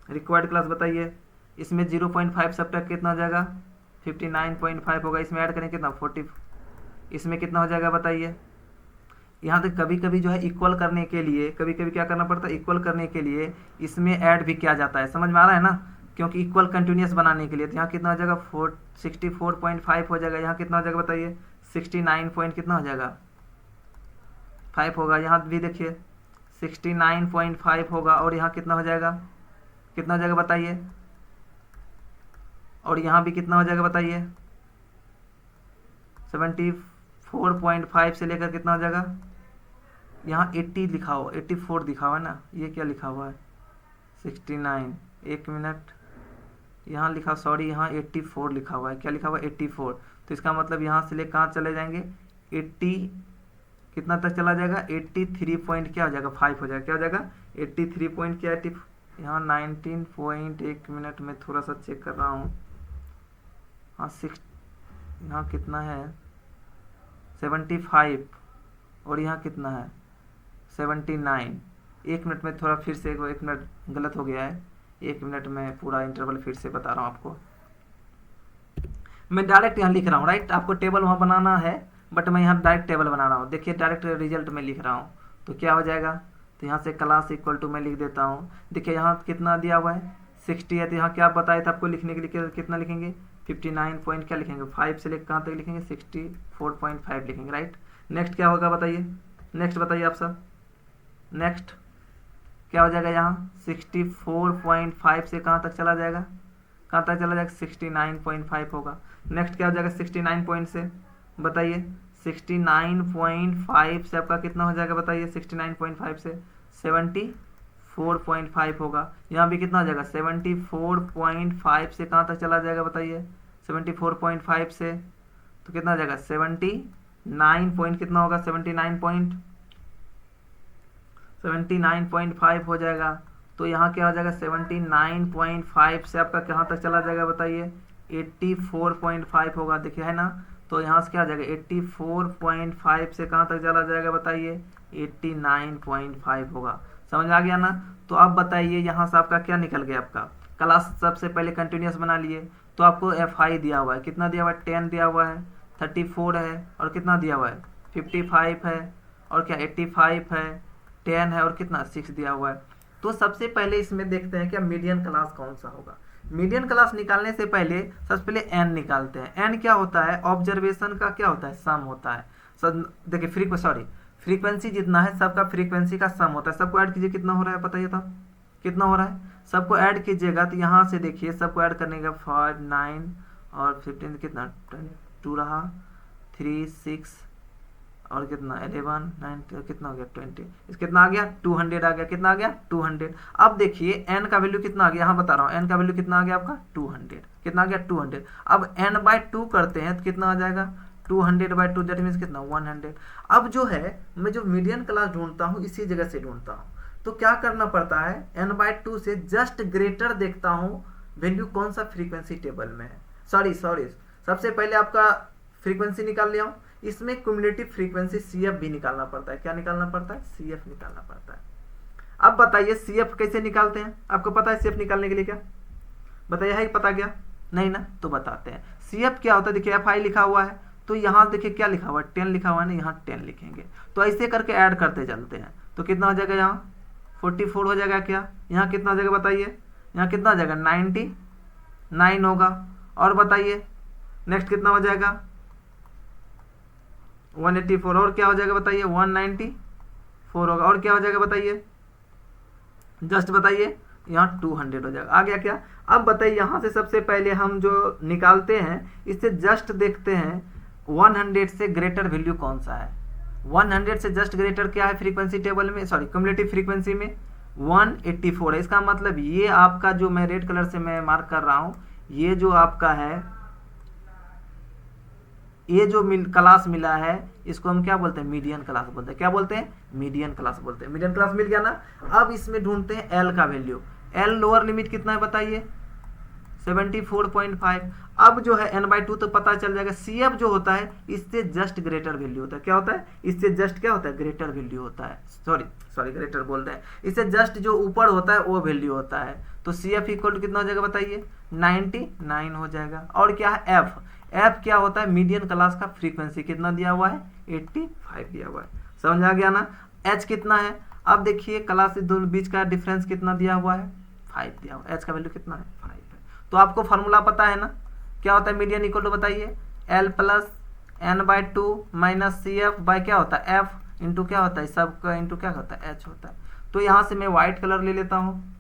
रिक्वायर्ड क्लास बताइए। इसमें 0.5 सब्ट्रैक्ट कितना हो जाएगा, 59.5 होगा। इसमें ऐड करें कितना, 40, इसमें कितना हो जाएगा बताइए। यहाँ तक कभी कभी जो है इक्वल करने के लिए कभी कभी क्या करना पड़ता है, इक्वल करने के लिए इसमें ऐड भी किया जाता है, समझ में आ रहा है ना, क्योंकि इक्वल कंटिन्यूस बनाने के लिए। तो यहाँ कितना हो जाएगा, 64.5 हो जाएगा। यहाँ कितना हो जाएगा बताइए, 69 पॉइंट कितना हो जाएगा, 5 होगा। यहाँ भी देखिए 69.5 होगा और यहाँ कितना हो जाएगा, कितना हो जाएगा बताइए, और यहाँ भी कितना हो जाएगा बताइए, 74.5 से लेकर कितना हो जाएगा, यहाँ 80 लिखा हुआ, 84 लिखा हुआ है ना, ये क्या लिखा हुआ है, 69, 1 मिनट, यहाँ लिखा, सॉरी यहाँ 84 लिखा हुआ है, क्या लिखा हुआ है, 84। तो इसका मतलब यहाँ से ले कहाँ चले जाएंगे, 80 कितना तक चला जाएगा, 83 पॉइंट क्या हो जाएगा, 5 हो जाएगा, क्या हो जाएगा, 83 पॉइंट क्या, यहाँ 19 पॉइंट, 1 मिनट में थोड़ा सा चेक कर रहा हूँ, हाँ 6, यहाँ कितना है 75 और यहाँ कितना है 79। 1 मिनट में थोड़ा फिर से, 1 मिनट गलत हो गया है, 1 मिनट में पूरा इंटरवल फिर से बता रहा हूँ आपको। मैं डायरेक्ट यहाँ लिख रहा हूँ, राइट, आपको टेबल वहाँ बनाना है बट मैं यहाँ डायरेक्ट टेबल बना रहा हूँ। देखिए डायरेक्ट रिजल्ट में लिख रहा हूँ, तो क्या हो जाएगा, तो यहाँ से क्लास इक्वल टू मैं लिख देता हूँ। देखिए यहाँ कितना दिया हुआ है, 60 है, तो यहाँ क्या बताया था आपको लिखने के लिए, कितना लिखेंगे, 59 पॉइंट क्या लिखेंगे, 5 से लेकर कहाँ तक लिखेंगे, 64.5 लिखेंगे, राइट। नेक्स्ट क्या होगा बताइए, नेक्स्ट बताइए आप सब, नेक्स्ट क्या हो जाएगा, यहाँ 64.5 से कहाँ तक चला जाएगा, कहाँ तक चला जाएगा, 69.5 होगा। नेक्स्ट क्या हो जाएगा 69 पॉइंट से, बताइए 69.5 से आपका कितना हो जाएगा बताइए, 69.5 से 74.5 होगा। यहाँ भी कितना हो जाएगा, 74.5 से कहाँ तक चला जाएगा बताइए, 74.5 से तो कितना हो जाएगा, 79 पॉइंट कितना होगा, 79.5 हो जाएगा। तो यहाँ क्या हो जाएगा, 79.5 से आपका कहाँ तक चला जाएगा बताइए, 84.5 होगा, देखिए है ना। तो यहाँ से क्या हो जाएगा, 84.5 से कहाँ तक चला जाएगा बताइए, 89.5 होगा। समझ आ गया ना। तो अब बताइए यहाँ से आपका क्या निकल गया, आपका क्लास सबसे पहले कंटिन्यूस बना लिए, तो आपको FI दिया हुआ है, कितना दिया हुआ है, 10 दिया हुआ है, 34 है और कितना दिया हुआ है, 55 है और क्या 85 है 10 है और कितना 6 दिया हुआ है। तो सबसे पहले इसमें देखते हैं कि मीडियन क्लास कौन सा होगा। मीडियन क्लास निकालने से पहले सबसे पहले एन निकालते हैं। एन क्या होता है, ऑब्जर्वेशन का क्या होता है, सम होता है। देखिए फ्रीक्वेंसी जितना है सबका फ्रीक्वेंसी का सम होता है। सबको ऐड कीजिए, कितना हो रहा है बताइए तो, कितना हो रहा है, सबको ऐड कीजिएगा तो यहाँ से देखिए सबको ऐड करने का 5 9 और 15 कितना 2 रहा, 3 6 और कितना 11 9 कितना हो गया 20, इस कितना आ गया 200 आ गया, कितना आ गया 200। अब देखिए n का वैल्यू कितना आ गया, यहाँ बता रहा हूँ n का वैल्यू कितना आ गया आपका 200, कितना आ गया 200। अब n/2 करते हैं तो कितना आ जाएगा 200/2, दैट मीन्स कितना 100। अब जो है मैं जो मीडियन क्लास ढूंढता हूँ इसी जगह से ढूंढता हूँ, तो क्या करना पड़ता है n/2 से जस्ट ग्रेटर देखता हूँ वैल्यू कौन सा फ्रीक्वेंसी टेबल में है। सॉरी सबसे पहले आपका फ्रीक्वेंसी निकाल लिया हूँ, इसमें क्युमुलेटिव फ्रीक्वेंसी CF भी निकालना पड़ता है। क्या निकालना पड़ता है, CF निकालना पड़ता है। अब बताइए CF कैसे निकालते हैं, आपको पता है CF निकालने के लिए क्या, बताइए है पता गया नहीं ना, तो बताते हैं। CF क्या होता है, देखिए FI लिखा हुआ है तो यहाँ देखिए क्या लिखा हुआ है 10 लिखा हुआ है ना, यहाँ 10 लिखेंगे तो ऐसे करके ऐड करते चलते हैं। तो कितना हो जाएगा, यहाँ 44 हो जाएगा, क्या यहाँ कितना हो जाएगा बताइए, यहाँ कितना हो जाएगा 99 होगा। और बताइए नेक्स्ट कितना हो जाएगा 184, और क्या हो जाएगा बताइए 194 होगा, और क्या हो जाएगा बताइए, जस्ट बताइए, यहाँ 200 हो जाएगा। आ गया क्या। अब बताइए यहाँ से सबसे पहले हम जो निकालते हैं इससे जस्ट देखते हैं 100 से ग्रेटर वैल्यू कौन सा है। 100 से जस्ट ग्रेटर क्या है फ्रीक्वेंसी टेबल में, सॉरी क्युमुलेटिव फ्रीक्वेंसी में 184 है। इसका मतलब ये आपका जो मैं रेड कलर से मैं मार्क कर रहा हूँ, ये जो आपका है, ये जो क्लास मिला है इसको हम क्या बोलते हैं, मीडियन क्लास बोलते हैं। क्या बोलते हैं, मीडियन क्लास बोलते हैं। मीडियन क्लास मिल गया ना। अब इसमें ढूंढते हैं एल का वैल्यू। एल लोअर लिमिट कितना है बताइए 74.5। अब जो है n/2 तो पता चल जाएगा। CF जो होता है इससे जस्ट ग्रेटर वैल्यू होता है। क्या होता है, इससे जस्ट क्या होता है, ग्रेटर वैल्यू होता है। सॉरी ग्रेटर बोल रहे हैं, इससे जस्ट जो ऊपर होता है वो वैल्यू होता है। तो CF इक्वल टू कितना हो जाएगा बताइए 99 हो जाएगा। और क्या है एफ क्या होता है, मीडियन क्लास का फ्रीक्वेंसी कितना दिया हुआ है 85 दिया हुआ है। समझ आ गया ना। एच कितना है, अब देखिए क्लास के दोनों बीच का डिफरेंस कितना दिया हुआ है 5 दिया हुआ है। एच का वैल्यू कितना है 5 है। तो आपको फार्मूला पता है ना, क्या होता है मीडियन इक्वल टू बताइए L plus n/2 minus CF by क्या होता है F इंटू क्या होता है सब का इंटू क्या होता है H होता है। तो यहाँ से मैं व्हाइट कलर ले लेता हूँ,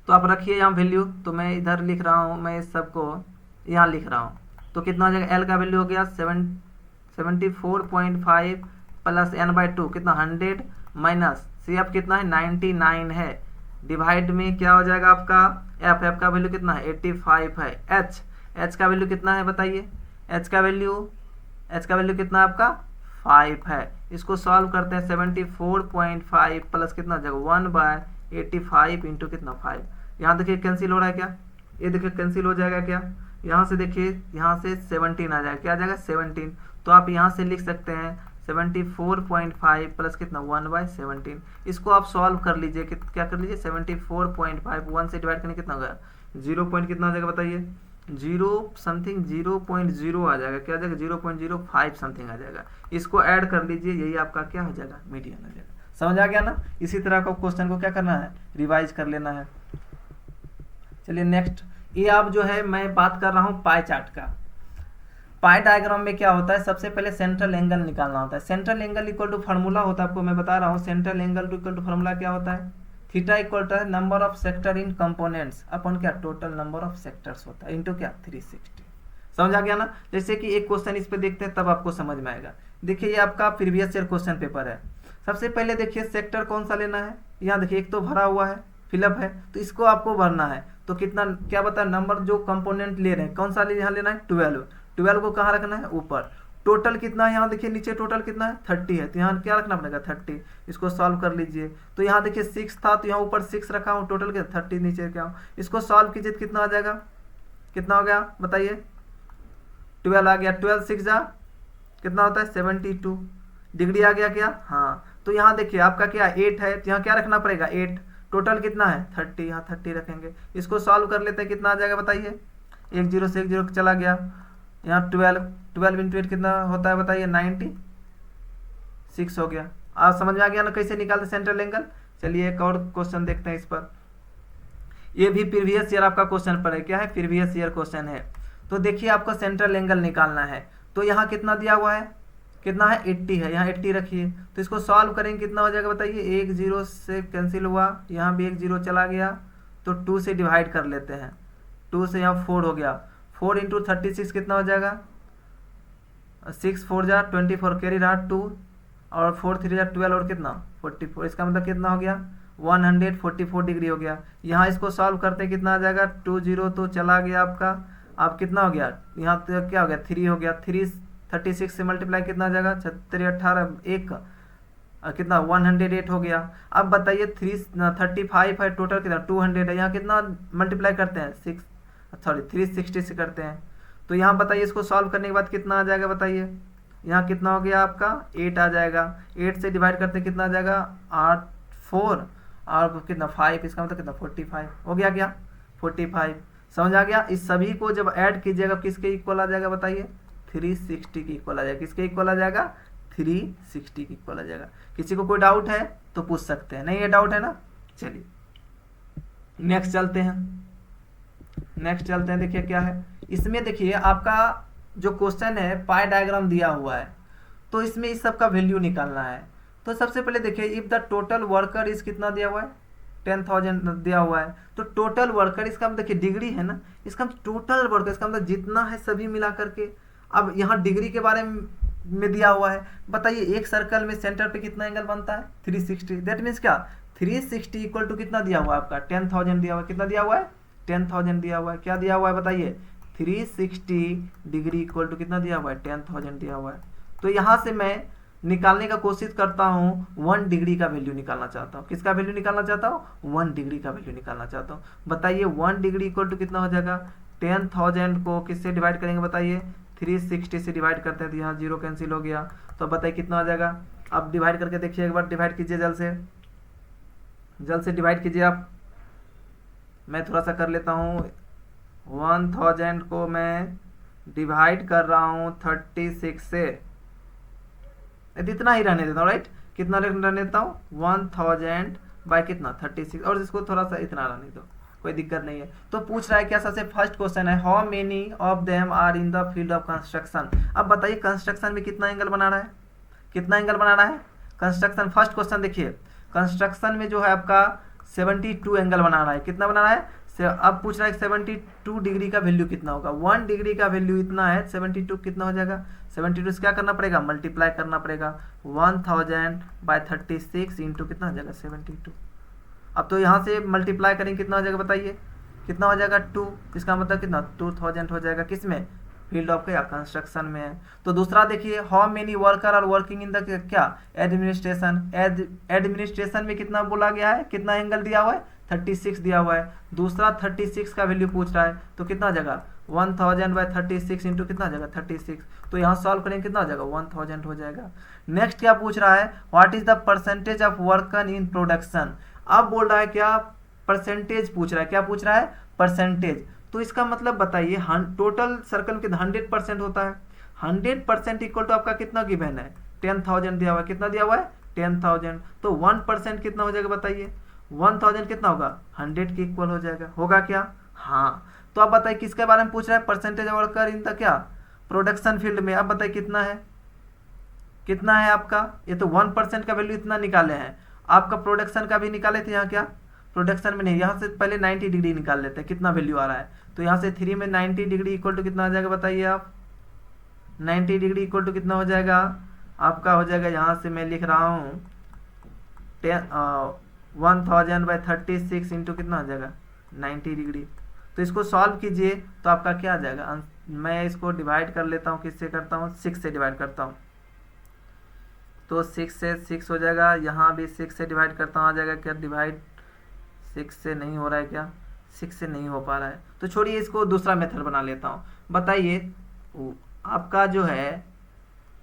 तो आप रखिए यहाँ वैल्यू, तो मैं इधर लिख रहा हूँ, मैं इस सबको यहाँ लिख रहा हूँ। तो कितना हो जाएगा, L का वैल्यू हो गया 74.5 प्लस n/2 कितना 100 माइनस CF कितना है 99 है, डिवाइड में क्या हो जाएगा आपका एफ का वैल्यू कितना है 85 है। एच का वैल्यू कितना है बताइए, एच का वैल्यू कितना है आपका 5 है। इसको सॉल्व करते हैं 74.5 प्लस कितना हो जाएगा 1/85 इंटू कितना 5। यहाँ देखिए कैंसिल हो रहा है क्या, ये देखिए कैंसिल हो जाएगा क्या, यहाँ से देखिए यहाँ से 17 आ जाएगा, क्या आ जाएगा 17। तो आप यहाँ से लिख सकते हैं 74.5 प्लस कितना 1/17। इसको आप सॉल्व कर लीजिए, क्या कर लीजिए 74.5 1 से डिवाइड करने कितना होगा 0 पॉइंट कितना आ जाएगा बताइए 0.0 आ जाएगा, क्या आ जाएगा 0.05 समथिंग आ जाएगा। इसको ऐड कर लीजिए, यही आपका क्या हो जाएगा मीडियन हो जाएगा। समझ आ गया ना। इसी तरह का क्वेश्चन को क्या करना है, रिवाइज कर लेना है। चलिए नेक्स्ट, ये आप जो है मैं बात कर रहा हूँ पाई चार्ट का। पाई डायग्राम में क्या होता है, सबसे पहले सेंट्रल एंगल निकालना होता है। Central angle equal to formula होता है, आपको मैं बता रहा हूँ। Central angle equal to formula क्या होता है, theta equal to number of sector in components अपन क्या टोटल नंबर ऑफ सेक्टर्स होता है इंटू क्या 360। समझ आ गया ना। जैसे कि एक क्वेश्चन इस पे देखते हैं तब आपको समझ में आएगा। देखिए ये आपका प्रीवियस ईयर क्वेश्चन पेपर है। सबसे पहले देखिए सेक्टर कौन सा लेना है, यहाँ देखिए एक तो भरा हुआ है फिलअप है, तो इसको आपको भरना है। तो कितना क्या बता नंबर जो कंपोनेंट ले रहे हैं कौन सा यहाँ लेना है 12 को कहाँ रखना है ऊपर। टोटल कितना है यहाँ देखिए नीचे टोटल कितना है 30 है, तो यहाँ क्या रखना पड़ेगा 30। इसको सॉल्व कर लीजिए, तो यहाँ देखिए 6 था तो यहाँ ऊपर 6 रखा हूँ, टोटल क्या 30 नीचे क्या हूँ। इसको सॉल्व कीजिए कितना आ जाएगा, कितना हो गया बताइए 12 आ गया। 12 6 जा कितना होता है 72 डिग्री आ गया क्या। हाँ तो यहाँ देखिए आपका क्या 8 है, तो यहाँ क्या रखना पड़ेगा 8। टोटल कितना है 30, यहाँ 30 रखेंगे। इसको सॉल्व कर लेते हैं कितना आ जाएगा बताइए 1 0 से 1 0 चला गया। यहाँ 12 इंटू 8 कितना होता है बताइए 96 हो गया। आप समझ में आ गया ना कैसे निकालते सेंट्रल एंगल। चलिए एक और क्वेश्चन देखते हैं इस पर। ये भी प्रीवियस ईयर आपका क्वेश्चन पर है, क्या है, प्रीवियस ईयर क्वेश्चन है। तो देखिए आपको सेंट्रल एंगल निकालना है, तो यहाँ कितना दिया हुआ है, कितना है 80 है, यहाँ 80 रखिए। तो इसको सॉल्व करेंगे कितना हो जाएगा बताइए, एक जीरो से कैंसिल हुआ, यहाँ भी एक जीरो चला गया, तो 2 से डिवाइड कर लेते हैं, 2 से यहाँ 4 हो गया, 4 इंटू 36 कितना हो जाएगा, 6 4 जा 24, कैरी रहा 2 और 4 3 जा 12 और कितना 44, इसका मतलब कितना हो गया 144 डिग्री हो गया। यहाँ इसको सॉल्व करते कितना आ जाएगा, 2 0 तो चला गया आपका, अब कितना हो गया, यहाँ तो क्या हो गया 3 हो गया, 3 36 से मल्टीप्लाई कितना आ जाएगा 36 18 1 कितना 108 हो गया। अब बताइए 35 है, टोटल कितना 200 है, यहाँ कितना मल्टीप्लाई करते हैं 360 से करते हैं। तो यहाँ बताइए इसको सॉल्व करने के बाद कितना आ जाएगा बताइए, यहाँ कितना हो गया आपका 8 आ जाएगा, 8 से डिवाइड करते हैं कितना आ जाएगा 8 4 और कितना 5, इसका मतलब कितना 45 हो गया, क्या 45 समझ आ गया। इस सभी को जब ऐड कीजिएगा किसके इक्वल आ जाएगा बताइए, 360 की इक्वल आ जाएगा, किसके इक्वल आ जाएगा 360 की इक्वल आ जाएगा। किसी को कोई डाउट है तो पूछ सकते हैं, नहीं है डाउट है ना। चलिए नेक्स्ट चलते हैं, देखिए क्या है इसमें, देखिए आपका जो क्वेश्चन है पाई डायग्राम दिया हुआ है, तो इसमें इस सब का वैल्यू निकालना है। तो सबसे पहले देखिए इफ द टोटल वर्कर इस कितना दिया हुआ है 10,000 दिया हुआ है, तो टोटल वर्कर इसका मतलब देखिए डिग्री है ना, इसका टोटल वर्कर इसका मतलब जितना है सभी मिला करके। अब यहाँ डिग्री के बारे में दिया हुआ है, बताइए एक सर्कल में सेंटर पे कितना एंगल बनता है 360, दैट मीन्स क्या 360 इक्वल टू कितना दिया हुआ है आपका 10,000 दिया हुआ है, कितना दिया हुआ है 10,000 दिया हुआ है, क्या दिया हुआ है बताइए 360 डिग्री इक्वल टू कितना दिया हुआ है 10,000 दिया हुआ है। तो यहाँ से मैं निकालने का कोशिश करता हूँ 1 डिग्री का वैल्यू निकालना चाहता हूँ, किसका वैल्यू निकालना चाहता हूँ 1 डिग्री का वैल्यू निकालना चाहता हूँ। बताइए 1 डिग्री इक्वल टू कितना हो जाएगा, 10,000 को किससे डिवाइड करेंगे बताइए 360 से डिवाइड करते हैं, तो यहाँ जीरो कैंसिल हो गया, तो बताइए कितना हो जाएगा। अब डिवाइड करके देखिए एक बार, डिवाइड कीजिए जल्द से डिवाइड कीजिए आप, मैं थोड़ा सा कर लेता हूँ। 1000 को मैं डिवाइड कर रहा हूँ 36 से, इतना ही रहने देता हूँ राइट, कितना रहने देता हूँ 1000 बाय कितना 36, और इसको थोड़ा सा इतना रहने दो, कोई दिक्कत नहीं है। तो पूछ रहा है क्या, सबसे फर्स्ट क्वेश्चन है how many of them are in the field of construction. अब बताइए कंस्ट्रक्शन में कितना एंगल बना रहा है, कंस्ट्रक्शन। फर्स्ट क्वेश्चन देखिए कंस्ट्रक्शन में जो है आपका 72 एंगल बना रहा है, कितना बना रहा है अब पूछ रहा है 72 डिग्री का वैल्यू कितना होगा, 1 डिग्री का वैल्यू इतना है, 72 कितना हो जाएगा 72 से क्या करना पड़ेगा मल्टीप्लाई करना पड़ेगा 1000 बाय 36 इंटू कितना हो जाएगा 72। अब तो यहाँ से मल्टीप्लाई करेंगे कितना हो जाएगा बताइए, कितना हो जाएगा 2, इसका मतलब कितना 2000 हो जाएगा, किसमें फील्ड ऑफ क्या कंस्ट्रक्शन में है। तो दूसरा देखिए how many worker are working in the क्या एडमिनिस्ट्रेशन में कितना बोला गया है, कितना एंगल दिया हुआ है 36 दिया हुआ है। दूसरा 36 का वैल्यू पूछ रहा है, तो कितना हो जाएगा 1000 बाय 36 इंटू कितना हो जाएगा 36, तो यहाँ सॉल्व करेंगे कितना हो जाएगा 1000 हो जाएगा। नेक्स्ट क्या पूछ रहा है what is the percentage of worker in production. अब बोल रहा है क्या परसेंटेज पूछ रहा है, क्या पूछ रहा है परसेंटेज। तो इसका मतलब बताइए टोटल सर्कल कितना 100% होता है, 100% इक्वल टू आपका कितना गिवन है 10,000 दिया हुआ है, कितना दिया हुआ है 10,000, तो 1% कितना हो जाएगा बताइए 1000 कितना होगा 100 के इक्वल हो जाएगा, होगा क्या हाँ। तो अब बताइए किसके बारे में पूछ रहा है परसेंटेज वर्कर इन द क्या प्रोडक्शन फील्ड में। अब बताइए कितना है आपका, ये तो 1% का वैल्यू इतना निकाले हैं, आपका प्रोडक्शन का भी निकाले थे, यहाँ क्या प्रोडक्शन में नहीं, यहाँ से पहले 90 डिग्री निकाल लेते हैं कितना वैल्यू आ रहा है। तो यहाँ से 3 में 90 डिग्री इक्वल टू कितना आ जाएगा बताइए आप, 90 डिग्री इक्वल टू कितना हो जाएगा आपका, हो जाएगा यहाँ से मैं लिख रहा हूँ 1000 बाय 36 इंटू कितना हो जाएगा 90 डिग्री। तो इसको सॉल्व कीजिए तो आपका क्या आ जाएगा, मैं इसको डिवाइड कर लेता हूँ, किससे करता हूँ 6 से डिवाइड करता हूँ, तो 6 से 6 हो जाएगा, यहाँ भी 6 से डिवाइड करता हूँ, आ जाएगा क्या डिवाइड 6 से नहीं हो रहा है, क्या 6 से नहीं हो पा रहा है, तो छोड़िए इसको दूसरा मेथड बना लेता हूँ। बताइए आपका जो है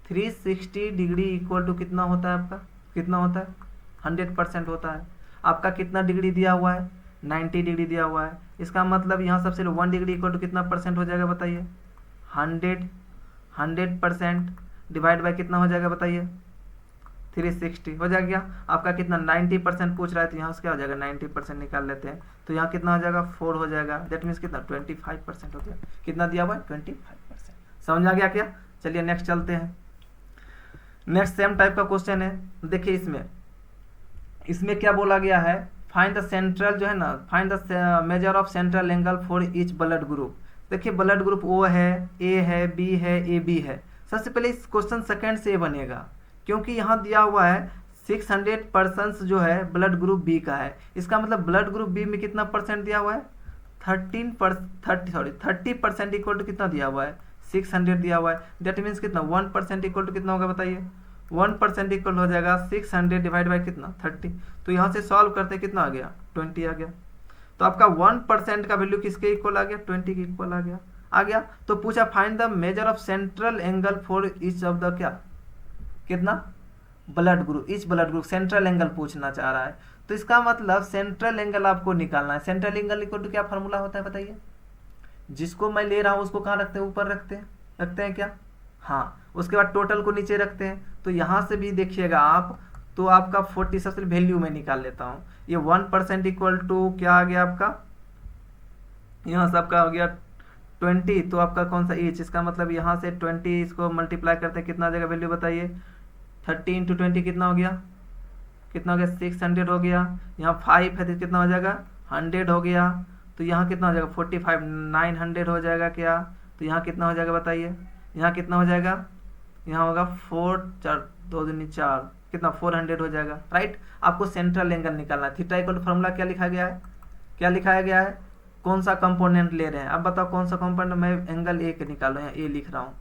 360 डिग्री इक्वल टू कितना होता है आपका, कितना होता है 100% होता है। आपका कितना डिग्री दिया हुआ है 90 डिग्री दिया हुआ है, इसका मतलब यहाँ सबसे 1 डिग्री इक्वल टू कितना परसेंट हो जाएगा बताइए 100% डिवाइड बाय कितना हो जाएगा बताइए 360 हो जाएगा। आपका कितना 90% पूछ रहा है, तो यहाँ से क्या हो जाएगा 90% निकाल लेते हैं, तो यहाँ कितना हो जाएगा 4 हो जाएगा। दैट मीन्स कितना 25% हो गया। कितना दिया हुआ है 25%। समझ आ गया क्या? चलिए नेक्स्ट चलते हैं। नेक्स्ट सेम टाइप का क्वेश्चन है। देखिए इसमें क्या बोला गया है, फाइंड द सेंट्रल जो है ना, find the measure of central angle for each blood group. देखिए ब्लड ग्रुप ओ है, ए है, बी है, ए बी है। सबसे पहले इस क्वेश्चन सेकंड से बनेगा, क्योंकि यहाँ दिया हुआ है 600% जो है ब्लड ग्रुप बी का है। इसका मतलब ब्लड ग्रुप बी में कितना परसेंट दिया हुआ है, 30% इक्वल टू कितना दिया हुआ है 600 दिया हुआ है। दैट मीन्स कितना 1% इक्वल टू कितना होगा बताइए, 1% इक्वल हो जाएगा 600 डिवाइड बाई कितना 30। तो यहाँ से सॉल्व करते कितना आ गया 20 आ गया। तो आपका 1% का वैल्यू किसके इक्वल आ गया 20 के इक्वल आ गया। तो पूछा find the measure of central angle for each of the क्या, कितना blood group, each blood group central angle पूछना चाह रहा है। तो इसका मतलब सेंट्रल एंगल आपको निकालना है। सेंट्रल एंगल इक्वल टू क्या फॉर्मूला होता है बताइए, जिसको मैं ले रहा हूँ उसको कहाँ रखते हैं, ऊपर रखते हैं क्या, हाँ। उसके बाद टोटल को नीचे रखते हैं। तो यहाँ से भी देखिएगा आप, तो आपका 40 सबसे वैल्यू में निकाल लेता हूँ। ये 1% इक्वल टू क्या आ गया आपका, यहाँ से आपका हो गया 20। तो आपका कौन सा ईच, इसका मतलब यहाँ से 20 इसको मल्टीप्लाई करते हैं कितना आ जाएगा वैल्यू बताइए, 30 × 20 कितना हो गया 600 हो गया। यहाँ 5 है तो कितना हो जाएगा 100 हो गया। तो यहाँ कितना हो जाएगा 45 900 हो जाएगा क्या। तो यहाँ कितना हो जाएगा बताइए, यहाँ कितना हो जाएगा, यहाँ होगा 4 4 2 दूनी 4 कितना 400 हो जाएगा, राइट। आपको सेंट्रल एंगल निकालना है। थीटा इक्वल टू फॉर्मूला क्या लिखा गया है, कौन सा कंपोनेंट ले रहे हैं, अब बताओ कौन सा कंपोनेंट। मैं एंगल ए के निकाल रहा हूँ, ए लिख रहा हूँ।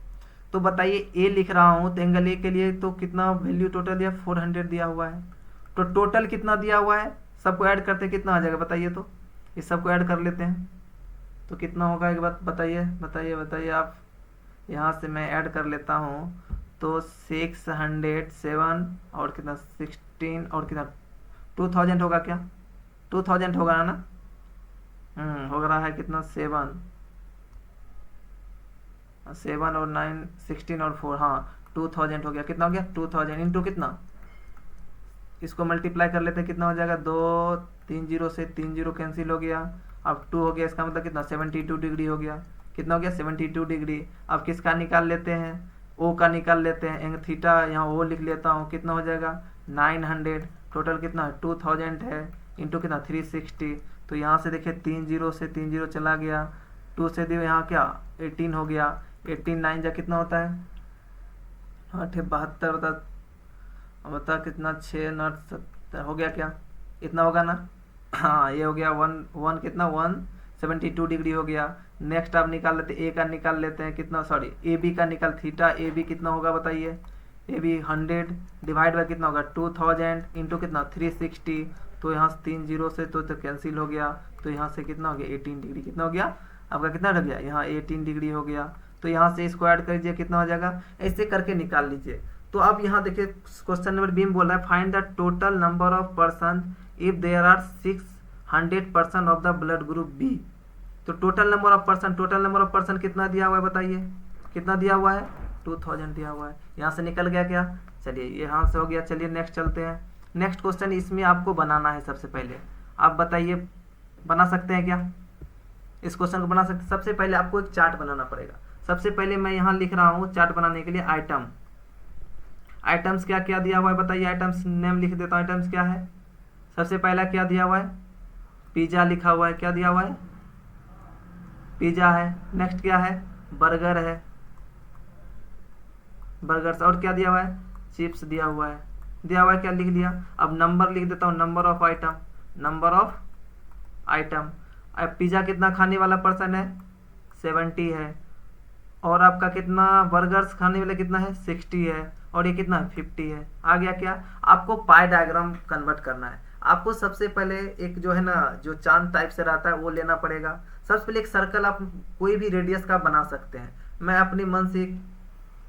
तो बताइए ए लिख रहा हूँ तो एंगल ए के लिए तो कितना वैल्यू टोटल दिया 400 दिया हुआ है। तो टोटल कितना दिया हुआ है, सबको ऐड करते कितना आ जाएगा बताइए। तो इस सबको ऐड कर लेते हैं तो कितना होगा एक बात बताइए आप। यहाँ से मैं ऐड कर लेता हूँ तो 607 और कितना 16 और कितना 2000 होगा क्या, 2000 होगा ना। हो रहा है कितना 7 और 9 16 और 4, हाँ 2000 हो गया। कितना हो गया 2000 इंटू कितना, इसको मल्टीप्लाई कर लेते हैं कितना हो जाएगा 2 3 0 से 3 0 कैंसिल हो गया। अब 2 हो गया, इसका मतलब कितना 72 डिग्री हो गया। कितना हो गया 72 डिग्री। अब किसका निकाल लेते हैं, ओ का निकाल लेते हैं। एंगल थीटा यहाँ ओ लिख लेता हूँ, कितना हो जाएगा 900। टोटल कितना 2000 है इंटू कितना 360। तो यहाँ से देखिए 3 0 से 3 0 चला गया, 2 से दिए यहाँ क्या 18 हो गया। 18 9 जा कितना होता है 72 बता कितना 6 9 70 हो गया क्या, इतना होगा ना। हाँ ये हो गया 1 कितना 172 डिग्री हो गया। नेक्स्ट आप निकाल लेते ए का निकाल लेते हैं कितना, सॉरी ए बी का निकाल थीटा ए बी कितना होगा बताइए। ए बी 100 डिवाइड बाई कितना होगा 2000 इंटू कितना 360। तो यहाँ से 3 0 से तो कैंसिल हो गया। तो यहाँ से कितना हो गया 18 डिग्री। कितना हो गया आपका, कितना रह गया यहाँ 18 डिग्री हो गया। तो यहाँ से इसको ऐड कर लीजिए कितना हो जाएगा, ऐसे करके निकाल लीजिए। तो अब यहाँ देखिए क्वेश्चन नंबर बी में बोला है find the total number of person if there are 600% of the blood group B. तो टोटल नंबर ऑफ पर्सन कितना दिया हुआ है बताइए, कितना दिया हुआ है 2000 दिया हुआ है। यहाँ से निकल गया क्या, चलिए यहाँ से हो गया। चलिए नेक्स्ट चलते हैं। नेक्स्ट क्वेश्चन इसमें आपको बनाना है। सबसे पहले आप बताइए बना सकते हैं क्या, इस क्वेश्चन को बना सकते। सबसे पहले आपको एक चार्ट बनाना पड़ेगा। सबसे पहले मैं यहाँ लिख रहा हूँ चार्ट बनाने के लिए आइटम्स क्या क्या दिया हुआ है बताइए। आइटम्स नेम लिख देता हूँ। आइटम्स क्या है, सबसे पहला क्या दिया हुआ है पिज़्ज़ा लिखा हुआ है। क्या दिया हुआ है पिज़्ज़ा है। नेक्स्ट क्या है बर्गर है, बर्गर्स। और क्या दिया हुआ है चिप्स दिया हुआ है। क्या लिख लिया। अब नंबर लिख देता हूँ, नंबर ऑफ आइटम। अब पिज़्ज़ा कितना खाने वाला पर्सन है 70 है। और आपका कितना बर्गर्स खाने वाले कितना है 60 है। और ये कितना 50 है। आ गया क्या, आपको पाई डायग्राम कन्वर्ट करना है। आपको सबसे पहले एक जो है ना जो चांद टाइप से रहता है वो लेना पड़ेगा। सबसे पहले एक सर्कल आप कोई भी रेडियस का बना सकते हैं। मैं अपने मन से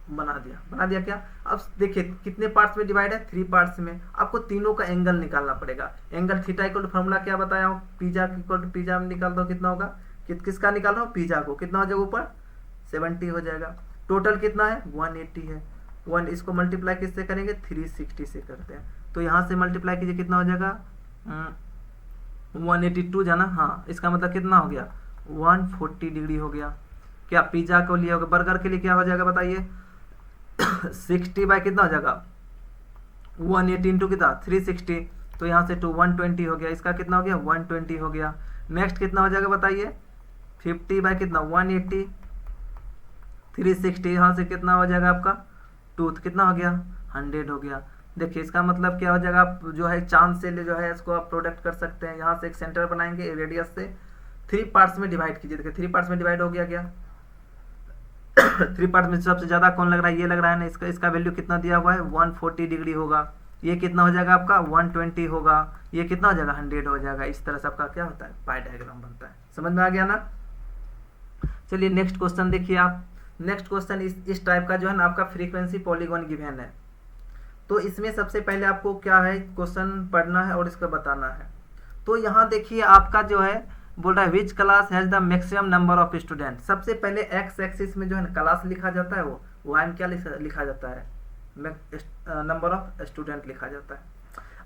बना दिया क्या। अब देखिए कितने पार्ट्स में डिवाइड है 3 पार्ट्स में। आपको तीनों का एंगल निकालना पड़ेगा। Angle theta equal to formula क्या बताया हूँ, पिज़्ज़ा इक्वल टू पिज़्ज़ा में निकाल दो कितना होगा, किसका निकाल रहा हूँ पिज़्ज़ा को, कितना हो जाएगा ऊपर 70 हो जाएगा। टोटल कितना है 180 है। 1 इसको मल्टीप्लाई किससे करेंगे 360 से करते हैं, तो यहाँ से मल्टीप्लाई कीजिए कितना हो जाएगा 182 जाना, हाँ इसका मतलब कितना हो गया 140 डिग्री हो गया। क्या पिज्जा को लिया होगा, बर्गर के लिए क्या हो जाएगा बताइए 60 बाय कितना हो जाएगा 180 इंटू कितना 360, तो यहाँ से 120 हो गया, इसका कितना हो गया 120 हो गया। नेक्स्ट कितना हो जाएगा बताइए 50 बाय कितना 180, 360 यहाँ से कितना हो जाएगा आपका टूथ कितना हो गया 100 हो गया। देखिए इसका मतलब क्या हो जाएगा, आप जो है चांद से जो है इसको आप प्रोडक्ट कर सकते हैं। यहाँ से एक सेंटर बनाएंगे रेडियस से 3 पार्ट्स में डिवाइड कीजिए, देखिए 3 पार्ट्स में डिवाइड हो गया क्या 3 पार्ट में सबसे ज्यादा कौन लग रहा है, ये लग रहा है ना, इसका वैल्यू कितना दिया हुआ है 140 डिग्री होगा, ये कितना हो जाएगा आपका 120 होगा, ये कितना हो जाएगा 100 हो जाएगा। इस तरह से आपका क्या होता है पाई डायग्राम बनता है, समझ में आ गया ना। चलिए नेक्स्ट क्वेश्चन देखिए आप। नेक्स्ट क्वेश्चन इस टाइप का जो है ना आपका फ्रीक्वेंसी पॉलीगॉन गिवन है, तो इसमें सबसे पहले आपको क्या है क्वेश्चन पढ़ना है और इसका बताना है। तो यहाँ देखिए आपका जो है बोल रहा है which class has the maximum number of student. सबसे पहले एक्स एक्सिस में जो है क्लास लिखा जाता है, वो वाई में क्या लिखा जाता है नंबर ऑफ स्टूडेंट लिखा जाता है।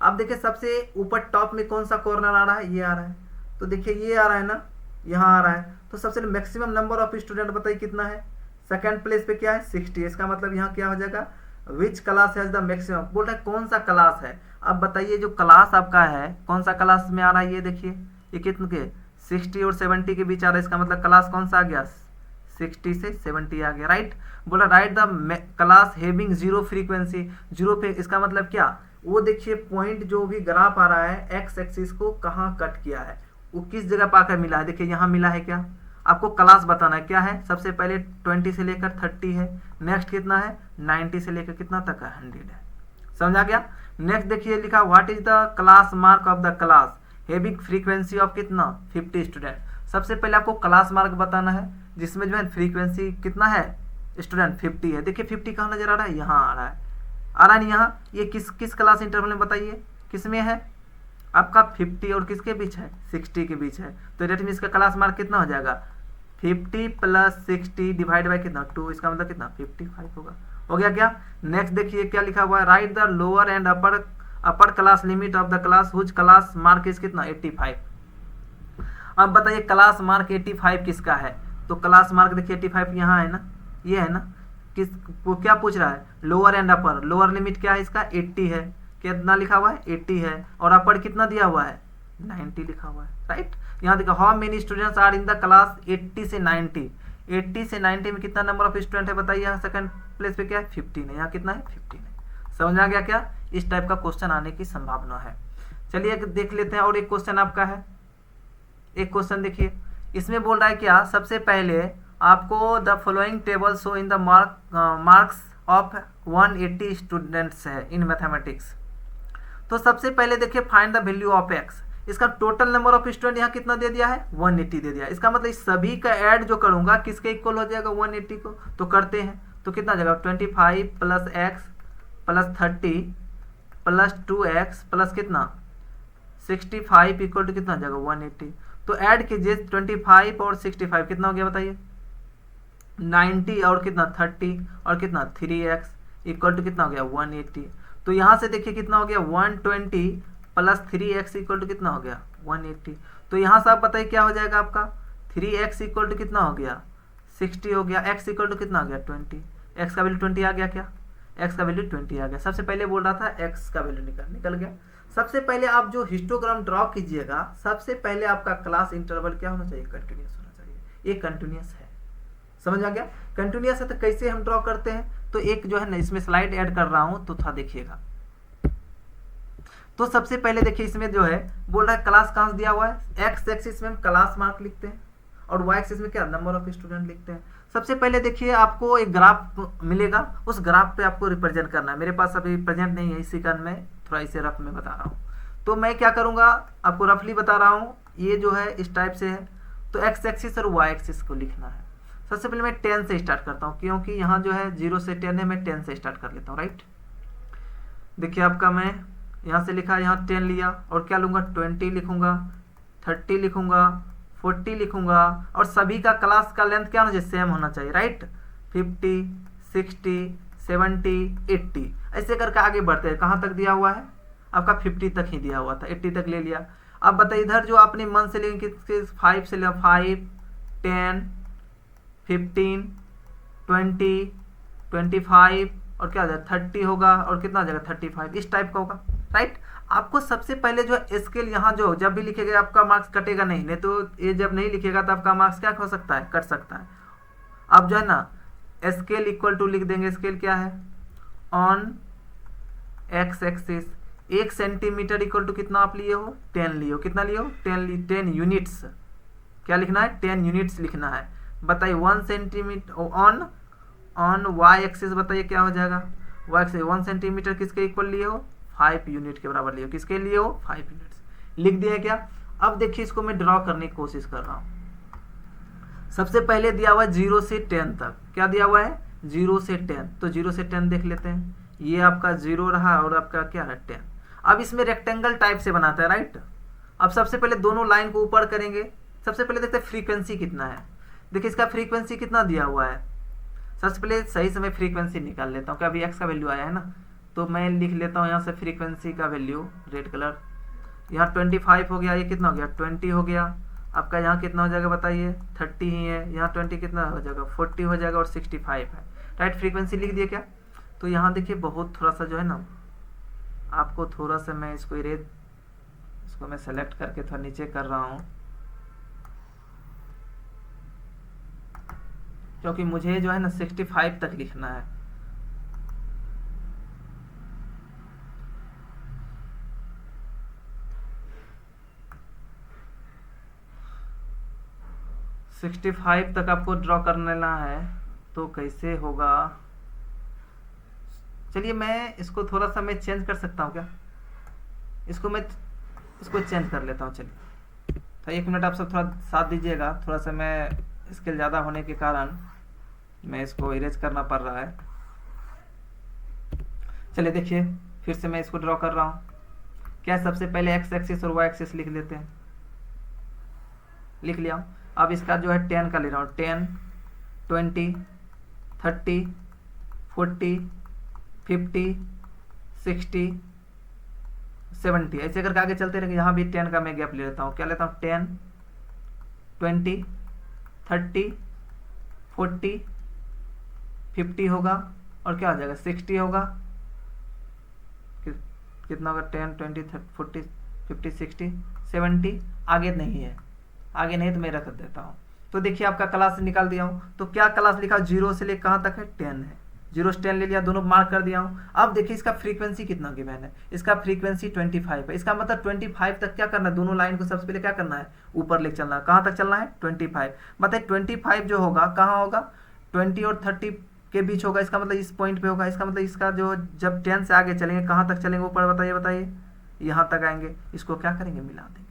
अब देखिए सबसे ऊपर टॉप में कौन सा कॉर्नर आ रहा है, ये आ रहा है, तो देखिए ये आ रहा है ना, यहाँ आ रहा है, तो सबसे मैक्सिमम नंबर ऑफ स्टूडेंट बताइए कितना है। सेकंड प्लेस पे क्या है 60, इसका मतलब यहाँ क्या हो जाएगा which class has the maximum, बोल रहा है कौन सा क्लास है। अब बताइए जो क्लास आपका है कौन सा क्लास में आ रहा है, ये देखिए ये कितने के 60 और 70 के बीच आ रहा है, इसका मतलब क्लास कौन सा आ गया 60 से 70 आ गया, राइट। बोला right the class having zero frequency, zero पे इसका मतलब क्या, वो देखिए पॉइंट जो भी ग्राफ आ रहा है एक्स एक्सिस को कहाँ कट किया है, वो किस जगह पाकर मिला है, देखिए यहाँ मिला है। क्या आपको क्लास बताना है, क्या है सबसे पहले 20 से लेकर 30 है, नेक्स्ट कितना है 90 से लेकर कितना तक है 100 है, समझ आ गया। नेक्स्ट देखिए लिखा what is the class mark of the class having frequency of कितना 50 स्टूडेंट। सबसे पहले आपको क्लास मार्क बताना है जिसमें जो है फ्रीक्वेंसी कितना है स्टूडेंट 50 है। देखिए 50 कहाँ नजर आ रहा है, यहाँ आ रहा है नहीं यहाँ, ये किस क्लास इंटरवल में बताइए किस में है आपका 50 और किसके बीच है 60 के बीच है, तो डेट में इसका क्लास मार्क कितना हो जाएगा 50 प्लस 60 डिवाइड बाई कितना 2, इसका मतलब कितना 55 होगा, हो गया क्या। नेक्स्ट देखिए क्या लिखा हुआ है write the lower and upper class limit of the class whose class mark is कितना 85। अब बताइए क्लास मार्क 85 किसका है, तो क्लास मार्क देखिए 85 यहाँ है ना, ये है ना, किस वो क्या पूछ रहा है lower and upper, lower limit क्या है इसका 80 है, कितना लिखा हुआ है 80 है, और अपर कितना दिया हुआ है 90 लिखा हुआ है, राइट। यहाँ देखो how many students are in the class 80 से 90, 80 से 90 में कितना नंबर ऑफ स्टूडेंट है बताइए, यहाँ सेकंड प्लेस पे क्या है 15 है, यहाँ कितना है 15 है, समझ आ गया क्या। इस टाइप का क्वेश्चन आने की संभावना है। चलिए देख लेते हैं और एक क्वेश्चन आपका है, एक क्वेश्चन देखिए इसमें बोल रहा है क्या, सबसे पहले आपको the following table show in the marks of 180 students है इन मैथमेटिक्स। तो सबसे पहले देखिए find the value of x, इसका टोटल नंबर ऑफ स्टूडेंट यहाँ कितना दे दिया है 180 दे दिया, इसका मतलब इस सभी का ऐड जो करूंगा किसके इक्वल हो जाएगा 180 को, तो करते हैं तो कितना आ जाएगा 25 plus x plus 30 plus 2x plus कितना 65 इक्वल टू कितना आ जाएगा 180। तो ऐड कीजिए 25 और 65 कितना हो गया बताइए 90 और कितना 30 और कितना 3x इक्वल टू कितना हो गया 180। तो यहाँ से देखिए कितना हो गया 120 प्लस 3x इक्वल टू कितना हो गया 180। तो यहाँ से आप बताइए क्या हो जाएगा आपका 3x इक्वल टू कितना हो गया 60 हो गया, x इक्वल टू कितना हो गया 20, x का वैल्यू 20 आ गया क्या, x का वैल्यू 20 आ गया। सबसे पहले बोल रहा था x का वैल्यू निकल गया। सबसे पहले आप जो हिस्टोग्राम ड्रॉ कीजिएगा सबसे पहले आपका क्लास इंटरवल क्या होना चाहिए कंटिन्यूस होना चाहिए, ये कंटिन्यूस है, समझ आ गया। कंटिन्यूस है तो कैसे हम ड्रॉ करते हैं, तो एक जो है ना इसमें स्लाइड ऐड कर रहा हूं तो थोड़ा देखिएगा। तो सबसे पहले देखिए इसमें जो है बोल रहा है क्लास कहाँ से दिया हुआ है, एक्स एक्सिस में हम क्लास मार्क लिखते हैं और वाई एक्सिस में क्या नंबर ऑफ स्टूडेंट लिखते हैं। सबसे पहले देखिए आपको एक ग्राफ मिलेगा, उस ग्राफ पे आपको रिप्रेजेंट करना है। मेरे पास अभी प्रेजेंट नहीं है, इसी कारण मैं थोड़ा इसे रफ में बता रहा हूँ। तो मैं क्या करूँगा आपको रफली बता रहा हूँ, ये जो है इस टाइप से है, तो एक्स एक्सिस और वाई एक्सिस को लिखना है। सबसे पहले मैं 10 से स्टार्ट करता हूँ क्योंकि यहाँ जो है 0 से 10 है, मैं 10 से स्टार्ट कर लेता हूँ, राइट। देखिए आपका मैं यहाँ से लिखा, यहाँ 10 लिया और क्या लूँगा 20 लिखूँगा, 30 लिखूँगा, 40 लिखूँगा और सभी का क्लास का लेंथ क्या होना चाहिए सेम होना चाहिए, राइट। 50, 60, 70, 80 ऐसे करके आगे बढ़ते हैं। कहाँ तक दिया हुआ है आपका 50 तक ही दिया हुआ था, 80 तक ले लिया। अब बताइए इधर जो आपने मन से लेंगे 5 से लिया, 5, 10, 15, 20, 25 और क्या हो जाएगा 30 होगा, और कितना हो जाएगा 35, इस टाइप का होगा, राइट। आपको सबसे पहले जो स्केल यहाँ जो जब भी लिखेगा आपका मार्क्स कटेगा नहीं तो ये जब नहीं लिखेगा तो आपका मार्क्स क्या हो सकता है, कट सकता है। अब जो है ना स्केल इक्वल टू लिख देंगे, स्केल क्या है on X axis, 1 centimetre equal to कितना आप लिए हो 10 लिए हो, कितना लिए हो 10 यूनिट्स, क्या लिखना है 10 यूनिट्स लिखना है। बताइए 1 सेंटीमीटर ऑन वाई एक्सिस, बताइए क्या हो जाएगा वाई एक्सिस 1 सेंटीमीटर किसके इक्वल लिए हो 5 यूनिट के बराबर लिए हो, किसके लिए हो 5 यूनिट्स, लिख दिया क्या। अब देखिए इसको मैं ड्रॉ करने की कोशिश कर रहा हूँ। सबसे पहले दिया हुआ है 0 से 10 तक, क्या दिया हुआ है 0 से 10, तो 0 से 10 देख लेते हैं। ये आपका 0 रहा और आपका क्या है 10। अब इसमें रेक्टेंगल टाइप से बनाता है, राइट। अब सबसे पहले दोनों लाइन को ऊपर करेंगे। सबसे पहले देखते हैं फ्रीक्वेंसी कितना है। देखिए इसका फ्रीक्वेंसी कितना दिया हुआ है। सबसे पहले सही से मैं फ्रीक्वेंसी निकाल लेता हूँ, क्या अभी एक्स का वैल्यू आया है ना, तो मैं लिख लेता हूँ यहाँ से फ्रीक्वेंसी का वैल्यू रेड कलर। यहाँ 25 हो गया, ये कितना हो गया 20 हो गया। आपका यहाँ कितना हो जाएगा बताइए 30 ही है, यहाँ 20 कितना हो जाएगा 40 हो जाएगा, और 65 है, राइट। फ्रीक्वेंसी लिख दिया क्या। तो यहाँ देखिए बहुत थोड़ा सा जो है ना आपको थोड़ा सा मैं इसको इसको मैं सेलेक्ट करके थोड़ा नीचे कर रहा हूँ, क्योंकि मुझे जो है ना 65 तक लिखना है। सिक्सटी 65 तक आपको ड्रॉ कर लेना है, तो कैसे होगा। चलिए मैं इसको थोड़ा सा मैं चेंज कर सकता हूँ क्या, इसको चेंज कर लेता हूँ। चलिए तो 1 मिनट आप सब थोड़ा साथ दीजिएगा, थोड़ा सा मैं स्केल ज़्यादा होने के कारण मैं इसको इरेज करना पड़ रहा है। चलिए देखिए फिर से मैं इसको ड्रॉ कर रहा हूँ। क्या सबसे पहले एक्स एक्सिस और वाई एक्सिस लिख लेते हैं, लिख लिया। अब इसका जो है 10 का ले रहा हूँ, 10, 20, 30, 40, 50, 60, 70 ऐसे करके आगे चलते रहेंगे। यहाँ भी 10 का मैं गैप ले लेता हूँ, क्या लेता हूँ 10, 20, 30, 40, 50 होगा, और क्या हो जाएगा 60 होगा, कितना होगा 10, 20, 30, 40, 50, 60, 70। आगे नहीं है, आगे नहीं तो मैं रख देता हूँ। तो देखिए आपका क्लास निकाल दिया हूँ। तो क्या क्लास लिखा 0 से लेकर कहाँ तक है 10 है, 0 से 10 ले लिया, दोनों मार्क कर दिया हूँ। अब देखिए इसका फ्रीक्वेंसी कितना गिवन है, इसका फ्रीक्वेंसी 25 है। इसका मतलब 25 तक क्या करना है, दोनों लाइन को सबसे पहले क्या करना है ऊपर लेकर चलना है। कहाँ तक चलना है 25। बताइए 25 जो होगा कहाँ होगा 20 और 30 के बीच होगा, इसका मतलब इस पॉइंट पे होगा। इसका मतलब इसका जो जब 10 से आगे चलेंगे कहाँ तक चलेंगे ऊपर, बताइए यहाँ तक आएंगे। इसको क्या करेंगे मिला देंगे,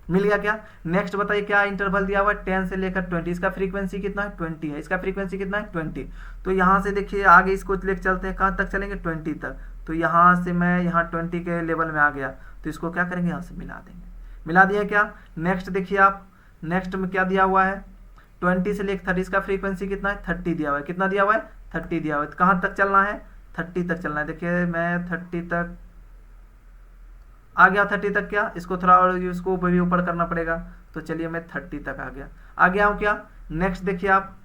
मिल गया क्या। नेक्स्ट बताइए क्या इंटरवल दिया हुआ है 10 से लेकर 20, इसका फ्रीक्वेंसी कितना है 20 है, इसका फ्रीक्वेंसी कितना है 20। तो यहाँ से देखिए आगे इसको लेकर चलते हैं, कहाँ तक चलेंगे 20 तक। तो यहाँ से मैं यहाँ 20 के लेवल में आ गया, तो इसको क्या करेंगे यहाँ से मिला देंगे, मिला दिया क्या। नेक्स्ट देखिए आप, नेक्स्ट में क्या दिया हुआ है 20 से लेकर 30, इसका फ्रीक्वेंसी कितना है 30 दिया हुआ है, कितना दिया हुआ है 30 दिया हुआ है। कहाँ तक चलना है 30 तक चलना है। देखिए मैं 30 तक आ गया, 30 तक क्या, इसको थोड़ा और इसको भी ऊपर करना पड़ेगा। तो चलिए मैं 30 तक आ गया हूँ क्या। नेक्स्ट देखिए आप,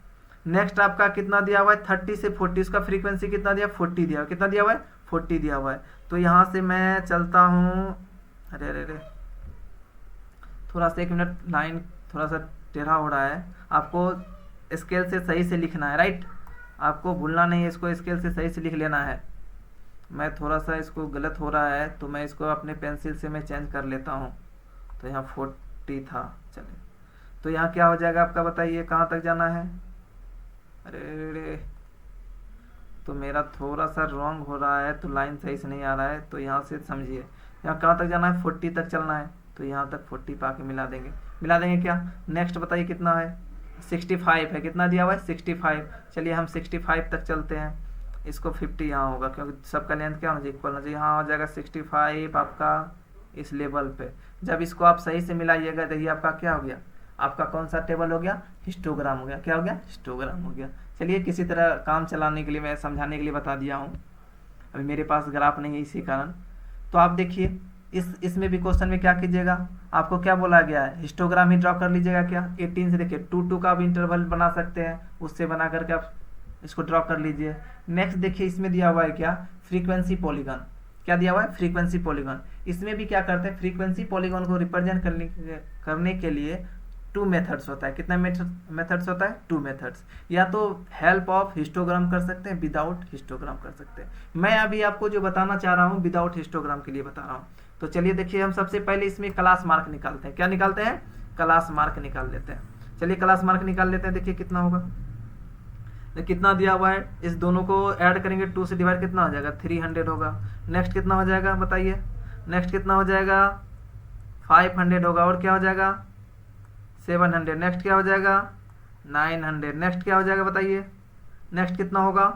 नेक्स्ट आपका कितना दिया हुआ है 30 से 40, इसका फ्रीक्वेंसी कितना दिया 40 दिया हुआ है, कितना दिया हुआ है 40 दिया हुआ है। तो यहाँ से मैं चलता हूँ, अरे थोड़ा सा 1 मिनट, लाइन थोड़ा सा टेढ़ा हो रहा है। आपको स्केल से सही से लिखना है, राइट, आपको भूलना नहीं है, इसको स्केल से सही से लिख लेना है। मैं थोड़ा सा इसको गलत हो रहा है तो मैं इसको अपने पेंसिल से मैं चेंज कर लेता हूँ। तो यहाँ 40 था, चलिए तो यहाँ क्या हो जाएगा आपका, बताइए कहाँ तक जाना है। अरे तो मेरा थोड़ा सा रॉन्ग हो रहा है, तो लाइन सही से नहीं आ रहा है। तो यहाँ से समझिए यहाँ कहाँ तक जाना है 40 तक चलना है। तो यहाँ तक 40 पा के मिला देंगे क्या। नेक्स्ट बताइए कितना है 65 है, कितना दिया हुआ है 65। चलिए हम 65 तक चलते हैं। इसको 50 यहाँ होगा क्योंकि सबका लेंथ क्या होना चाहिए इक्वल होना चाहिए। यहाँ हो जाएगा 65 आपका इस लेवल पे। जब इसको आप सही से मिलाइएगा तो ये आपका क्या हो गया, आपका कौन सा टेबल हो गया, हिस्टोग्राम हो गया। क्या हो गया, हिस्टोग्राम हो गया। चलिए किसी तरह काम चलाने के लिए मैं समझाने के लिए बता दिया हूँ, अभी मेरे पास ग्राफ नहीं है इसी कारण। तो आप देखिए इसमें भी क्वेश्चन में क्या कीजिएगा, आपको क्या बोला गया है, हिस्टोग्राम ही ड्रॉ कर लीजिएगा। क्या 18 से देखिए 2 का भी इंटरवल बना सकते हैं, उससे बना करके आप इसको ड्रॉ कर लीजिए। नेक्स्ट देखिए इसमें दिया हुआ है क्या, फ्रीक्वेंसी पॉलीगॉन। क्या दिया हुआ है, फ्रीक्वेंसी पॉलीगॉन। इसमें भी क्या करते हैं, फ्रीक्वेंसी पॉलीगॉन को रिप्रेजेंट करने के लिए 2 मेथड्स होता है। कितना मेथड्स होता है, 2 मेथड्स। या तो हेल्प ऑफ हिस्टोग्राम कर सकते हैं, विदाउट हिस्टोग्राम कर सकते हैं। मैं अभी आपको जो बताना चाह रहा हूँ विदाउट हिस्टोग्राम के लिए बता रहा हूँ। तो चलिए देखिए हम सबसे पहले इसमें क्लास मार्क निकालते हैं। क्या निकालते हैं, क्लास मार्क निकाल लेते हैं। चलिए क्लास मार्क निकाल लेते हैं। देखिए कितना होगा, कितना दिया हुआ है, इस दोनों को ऐड करेंगे 2 से डिवाइड, कितना हो जाएगा, 300 होगा। नेक्स्ट कितना हो जाएगा बताइए, नेक्स्ट कितना हो जाएगा, 500 होगा। और क्या हो जाएगा, 700। नेक्स्ट क्या हो जाएगा, 900। नेक्स्ट क्या हो जाएगा बताइए, नेक्स्ट कितना होगा,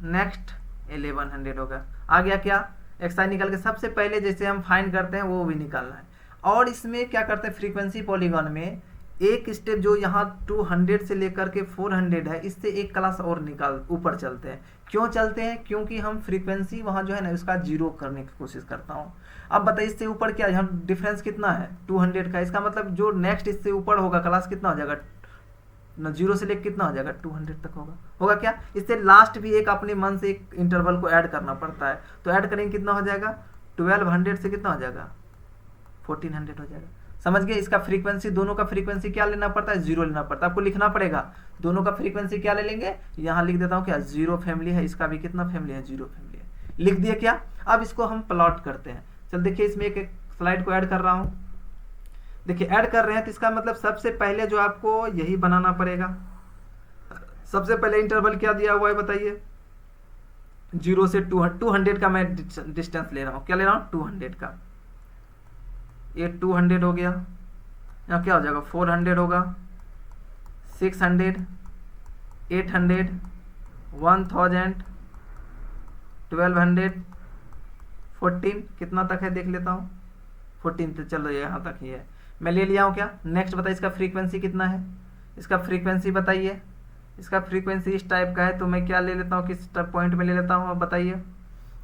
नेक्स्ट 1100 होगा। आ गया क्या, एक्सआई निकाल के सबसे पहले जैसे हम फाइंड करते हैं वो भी निकालना है। और इसमें क्या करते हैं, फ्रीक्वेंसी पॉलीगॉन में एक स्टेप जो यहाँ 200 से लेकर के 400 है, इससे एक क्लास और निकाल ऊपर चलते हैं। क्यों चलते हैं, क्योंकि हम फ्रीक्वेंसी वहाँ जो है ना उसका 0 करने की कोशिश करता हूँ। अब बताइए इससे ऊपर क्या, यहाँ डिफरेंस कितना है 200 का, इसका मतलब जो नेक्स्ट इससे ऊपर होगा क्लास कितना हो जाएगा, 0 से लेकर कितना हो जाएगा, 200 तक होगा क्या। इससे लास्ट भी एक अपने मन से एक इंटरवल को ऐड करना पड़ता है। तो ऐड करेंगे कितना हो जाएगा, 1200 से कितना हो जाएगा, 1400 हो जाएगा। समझ गए, इसका फ्रीक्वेंसी, दोनों का फ्रीक्वेंसी क्या लेना पड़ता है, 0 लेना पड़ता है। आपको लिखना पड़ेगा दोनों का फ्रीक्वेंसी क्या ले लेंगे, यहाँ लिख देता हूँ क्या, 0 फैमिली है, इसका भी कितना फैमिली है, 0 फैमिली है। लिख दिए क्या। अब इसको हम प्लॉट करते हैं। चल देखिए इसमें एक स्लाइड को ऐड कर रहा हूँ। देखिए ऐड कर रहे हैं तो इसका मतलब सबसे पहले जो आपको यही बनाना पड़ेगा। सबसे पहले इंटरवल क्या दिया हुआ है बताइए, 0 से 200 का मैं डिस्टेंस ले रहा हूँ। क्या ले रहा हूँ, 200 का। ये 200 हो गया, यहाँ क्या हो जाएगा, 400 होगा, 600, 800, 1000, 1200, 14, कितना तक है देख लेता हूँ, 14 तो चलो यहाँ तक ही है, मैं ले लिया हूँ। क्या नेक्स्ट बताइए, इसका फ्रीक्वेंसी कितना है, इसका फ्रीक्वेंसी बताइए। इसका फ्रीक्वेंसी इस टाइप का है तो मैं क्या ले लेता हूँ, किस पॉइंट में ले लेता हूँ, अब बताइए।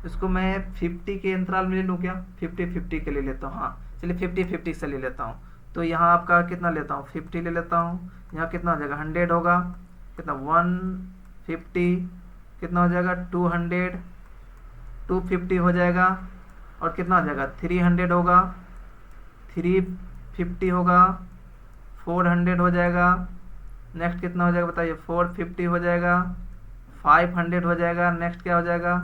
इसको मैं 50 के अंतराल में ले लूँ क्या, 50-50 के ले लेता हूँ। हाँ चलिए 50-50 से ले लेता हूँ। तो यहाँ आपका कितना लेता हूँ, 50 ले लेता हूँ। यहाँ कितना हो जाएगा, 100 होगा, कितना 150, कितना हो जाएगा 200, 250 हो जाएगा। और कितना हो जाएगा 300 होगा, 350 होगा, 400 हो जाएगा। नेक्स्ट कितना हो जाएगा बताइए, 450 हो जाएगा, 500 हो जाएगा। नेक्स्ट क्या हो जाएगा,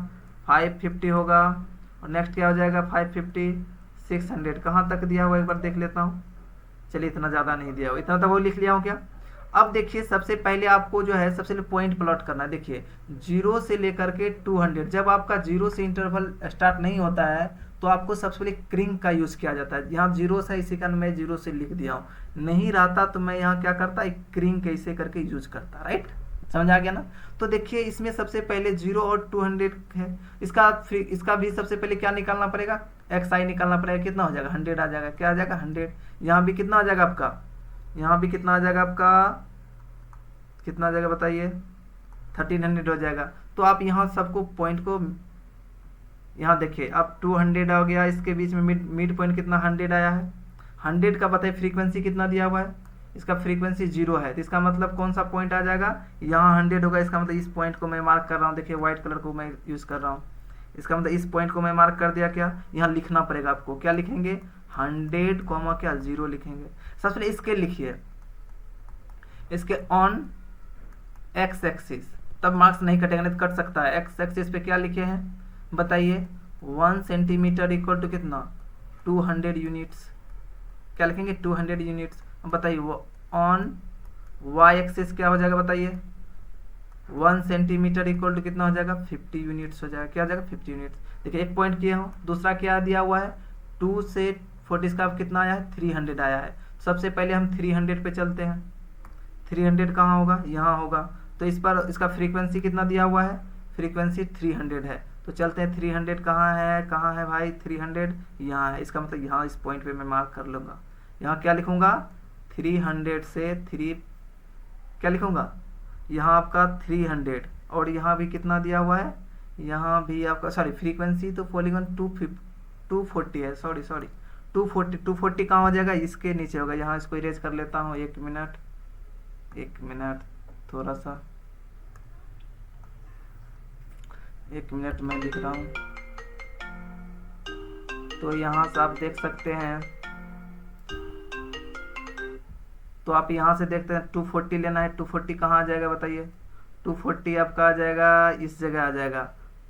550 होगा। और नेक्स्ट क्या हो जाएगा, 550, 600। कहाँ तक दिया हुआ एक बार देख लेता हूँ। चलिए इतना ज़्यादा नहीं दिया हुआ, इतना तो वो लिख लिया हूँ क्या। अब देखिए सबसे पहले आपको जो है सबसे पहले पॉइंट प्लॉट करना है। देखिए 0 से लेकर के 200, जब आपका 0 से इंटरवल स्टार्ट नहीं होता है तो आपको सबसे पहले क्रिंग का यूज़ किया जाता है। यहाँ 0 से इसी कारण मैं 0 से लिख दिया हूँ, नहीं रहता तो मैं यहाँ क्या करता, एक क्रिंग कैसे करके यूज करता, राइट। समझ आ गया ना। तो देखिए इसमें सबसे पहले 0 और 200 है, इसका भी सबसे पहले क्या निकालना पड़ेगा, XI निकालना पड़ेगा। कितना हो जाएगा, 100 आ जाएगा। क्या आ जाएगा, 100। यहाँ भी कितना आ जाएगा आपका, यहाँ भी कितना आ जाएगा आपका, कितना आ जाएगा बताइए, 1300 हो जाएगा। तो आप यहाँ सबको पॉइंट को यहाँ देखिए, अब 200 हो गया, इसके बीच में मिड पॉइंट कितना 100 आया है। 100 का बताइए फ्रीक्वेंसी कितना दिया हुआ है, इसका फ्रीक्वेंसी 0 है, तो इसका मतलब कौन सा पॉइंट आ जाएगा, यहाँ 100 होगा। इसका मतलब इस पॉइंट को मैं मार्क कर रहा हूँ, देखिए व्हाइट कलर को मैं यूज़ कर रहा हूँ। इसका मतलब इस पॉइंट को मैं मार्क कर दिया। क्या यहाँ लिखना पड़ेगा आपको, क्या लिखेंगे, 100 कॉमा क्या 0 लिखेंगे। सबसे पहले इसके लिखिए, इसके ऑन एक्स एक्सिस, तब मार्क्स नहीं कटेगा, नहीं तो कट सकता है। एक्स एक्सिस पे क्या लिखे हैं बताइए, 1 सेंटीमीटर इक्वल टू कितना, 200 यूनिट्स। क्या लिखेंगे, 200 यूनिट्स। बताइए वो ऑन वाई एक्सिस क्या हो जाएगा बताइए, 1 सेंटीमीटर इक्वल टू कितना हो जाएगा, 50 यूनिट्स हो जाएगा। क्या हो जाएगा, 50 यूनिट्स। देखिए एक पॉइंट किया हूँ। दूसरा क्या दिया हुआ है, 2 से 40 का कितना आया है, 300 आया है। सबसे पहले हम 300 पे चलते हैं। 300 कहाँ होगा, यहाँ होगा। तो इस पर इसका फ्रीक्वेंसी कितना दिया हुआ है, फ्रीक्वेंसी 300 है। तो चलते हैं 300 कहाँ है भाई, 300 यहाँ है। इसका मतलब यहाँ इस पॉइंट पे मैं मार्क कर लूँगा। यहाँ क्या लिखूँगा, 300 से 3 क्या लिखूँगा, यहाँ आपका 300 और यहाँ भी कितना दिया हुआ है, यहाँ भी आपका सॉरी फ्रीक्वेंसी तो पॉलीगॉन 240 है, सॉरी 240 कहाँ हो जाएगा, इसके नीचे होगा। यहाँ इसको इरेज कर लेता हूँ, एक मिनट थोड़ा सा, एक मिनट मैं लिख रहा हूँ। तो यहाँ से आप देख सकते हैं, तो आप यहाँ से देखते हैं 240 लेना है। 240 कहाँ आ जाएगा बताइए, 240 आपका आ जाएगा इस जगह आ जाएगा,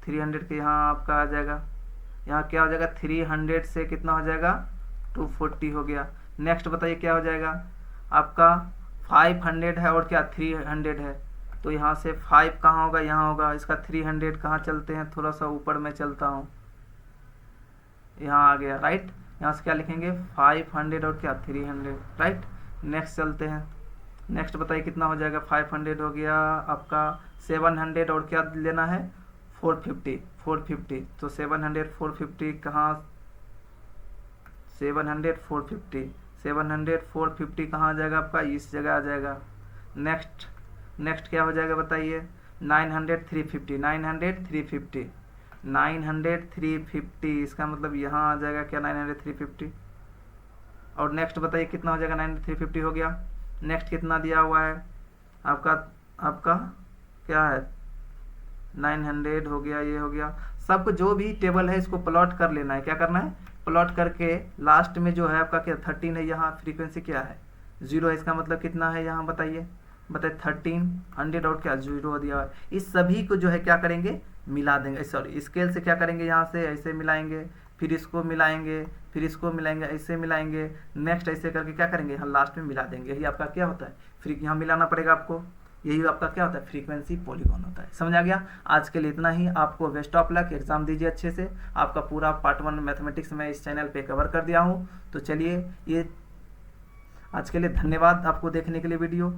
300 के यहाँ आपका आ जाएगा, यहाँ क्या हो जाएगा 300 से कितना हो जाएगा 240 हो गया। नेक्स्ट बताइए क्या हो जाएगा, आपका 500 है और क्या 300 है, तो यहाँ से 5 कहाँ होगा, यहाँ होगा। इसका 300 कहाँ चलते हैं, थोड़ा सा ऊपर में चलता हूँ, यहाँ आ गया राइट। यहाँ से क्या लिखेंगे 500 और क्या 300 राइट। नेक्स्ट चलते हैं, नेक्स्ट बताइए कितना हो जाएगा, 500 हो गया आपका, 700 और क्या लेना है 450, तो 700 450 कहाँ, 700 450 कहाँ आ जाएगा आपका, इस जगह आ जाएगा। नेक्स्ट क्या हो जाएगा बताइए, 900 350, इसका मतलब यहाँ आ जाएगा क्या 900 350। और नेक्स्ट बताइए कितना हो जाएगा, 900 350 हो गया। नेक्स्ट कितना दिया हुआ है आपका क्या है 900 हो गया, ये हो गया। सबको जो भी टेबल है इसको प्लॉट कर लेना है, क्या करना है प्लॉट करके लास्ट में जो है आपका क्या 13 है, यहाँ फ्रीक्वेंसी क्या है 0 है, इसका मतलब कितना है यहाँ बताइए 1300 और क्या 0 दिया है। इस सभी को जो है क्या करेंगे मिला देंगे, सॉरी स्केल से क्या करेंगे, यहाँ से ऐसे मिलाएंगे, फिर इसको मिलाएंगे, फिर इसको मिलाएंगे, ऐसे मिलाएंगे, नेक्स्ट ऐसे करके क्या करेंगे यहाँ लास्ट में मिला देंगे। यही आपका क्या होता है, फिर यहाँ मिलाना पड़ेगा आपको, यही आपका क्या होता है फ्रीक्वेंसी पॉलीगॉन होता है। समझ आ गया। आज के लिए इतना ही, आपको बेस्ट ऑफ लक, एग्जाम दीजिए अच्छे से। आपका पूरा पार्ट 1 मैथमेटिक्स में इस चैनल पे कवर कर दिया हूँ। तो चलिए ये आज के लिए धन्यवाद आपको देखने के लिए वीडियो।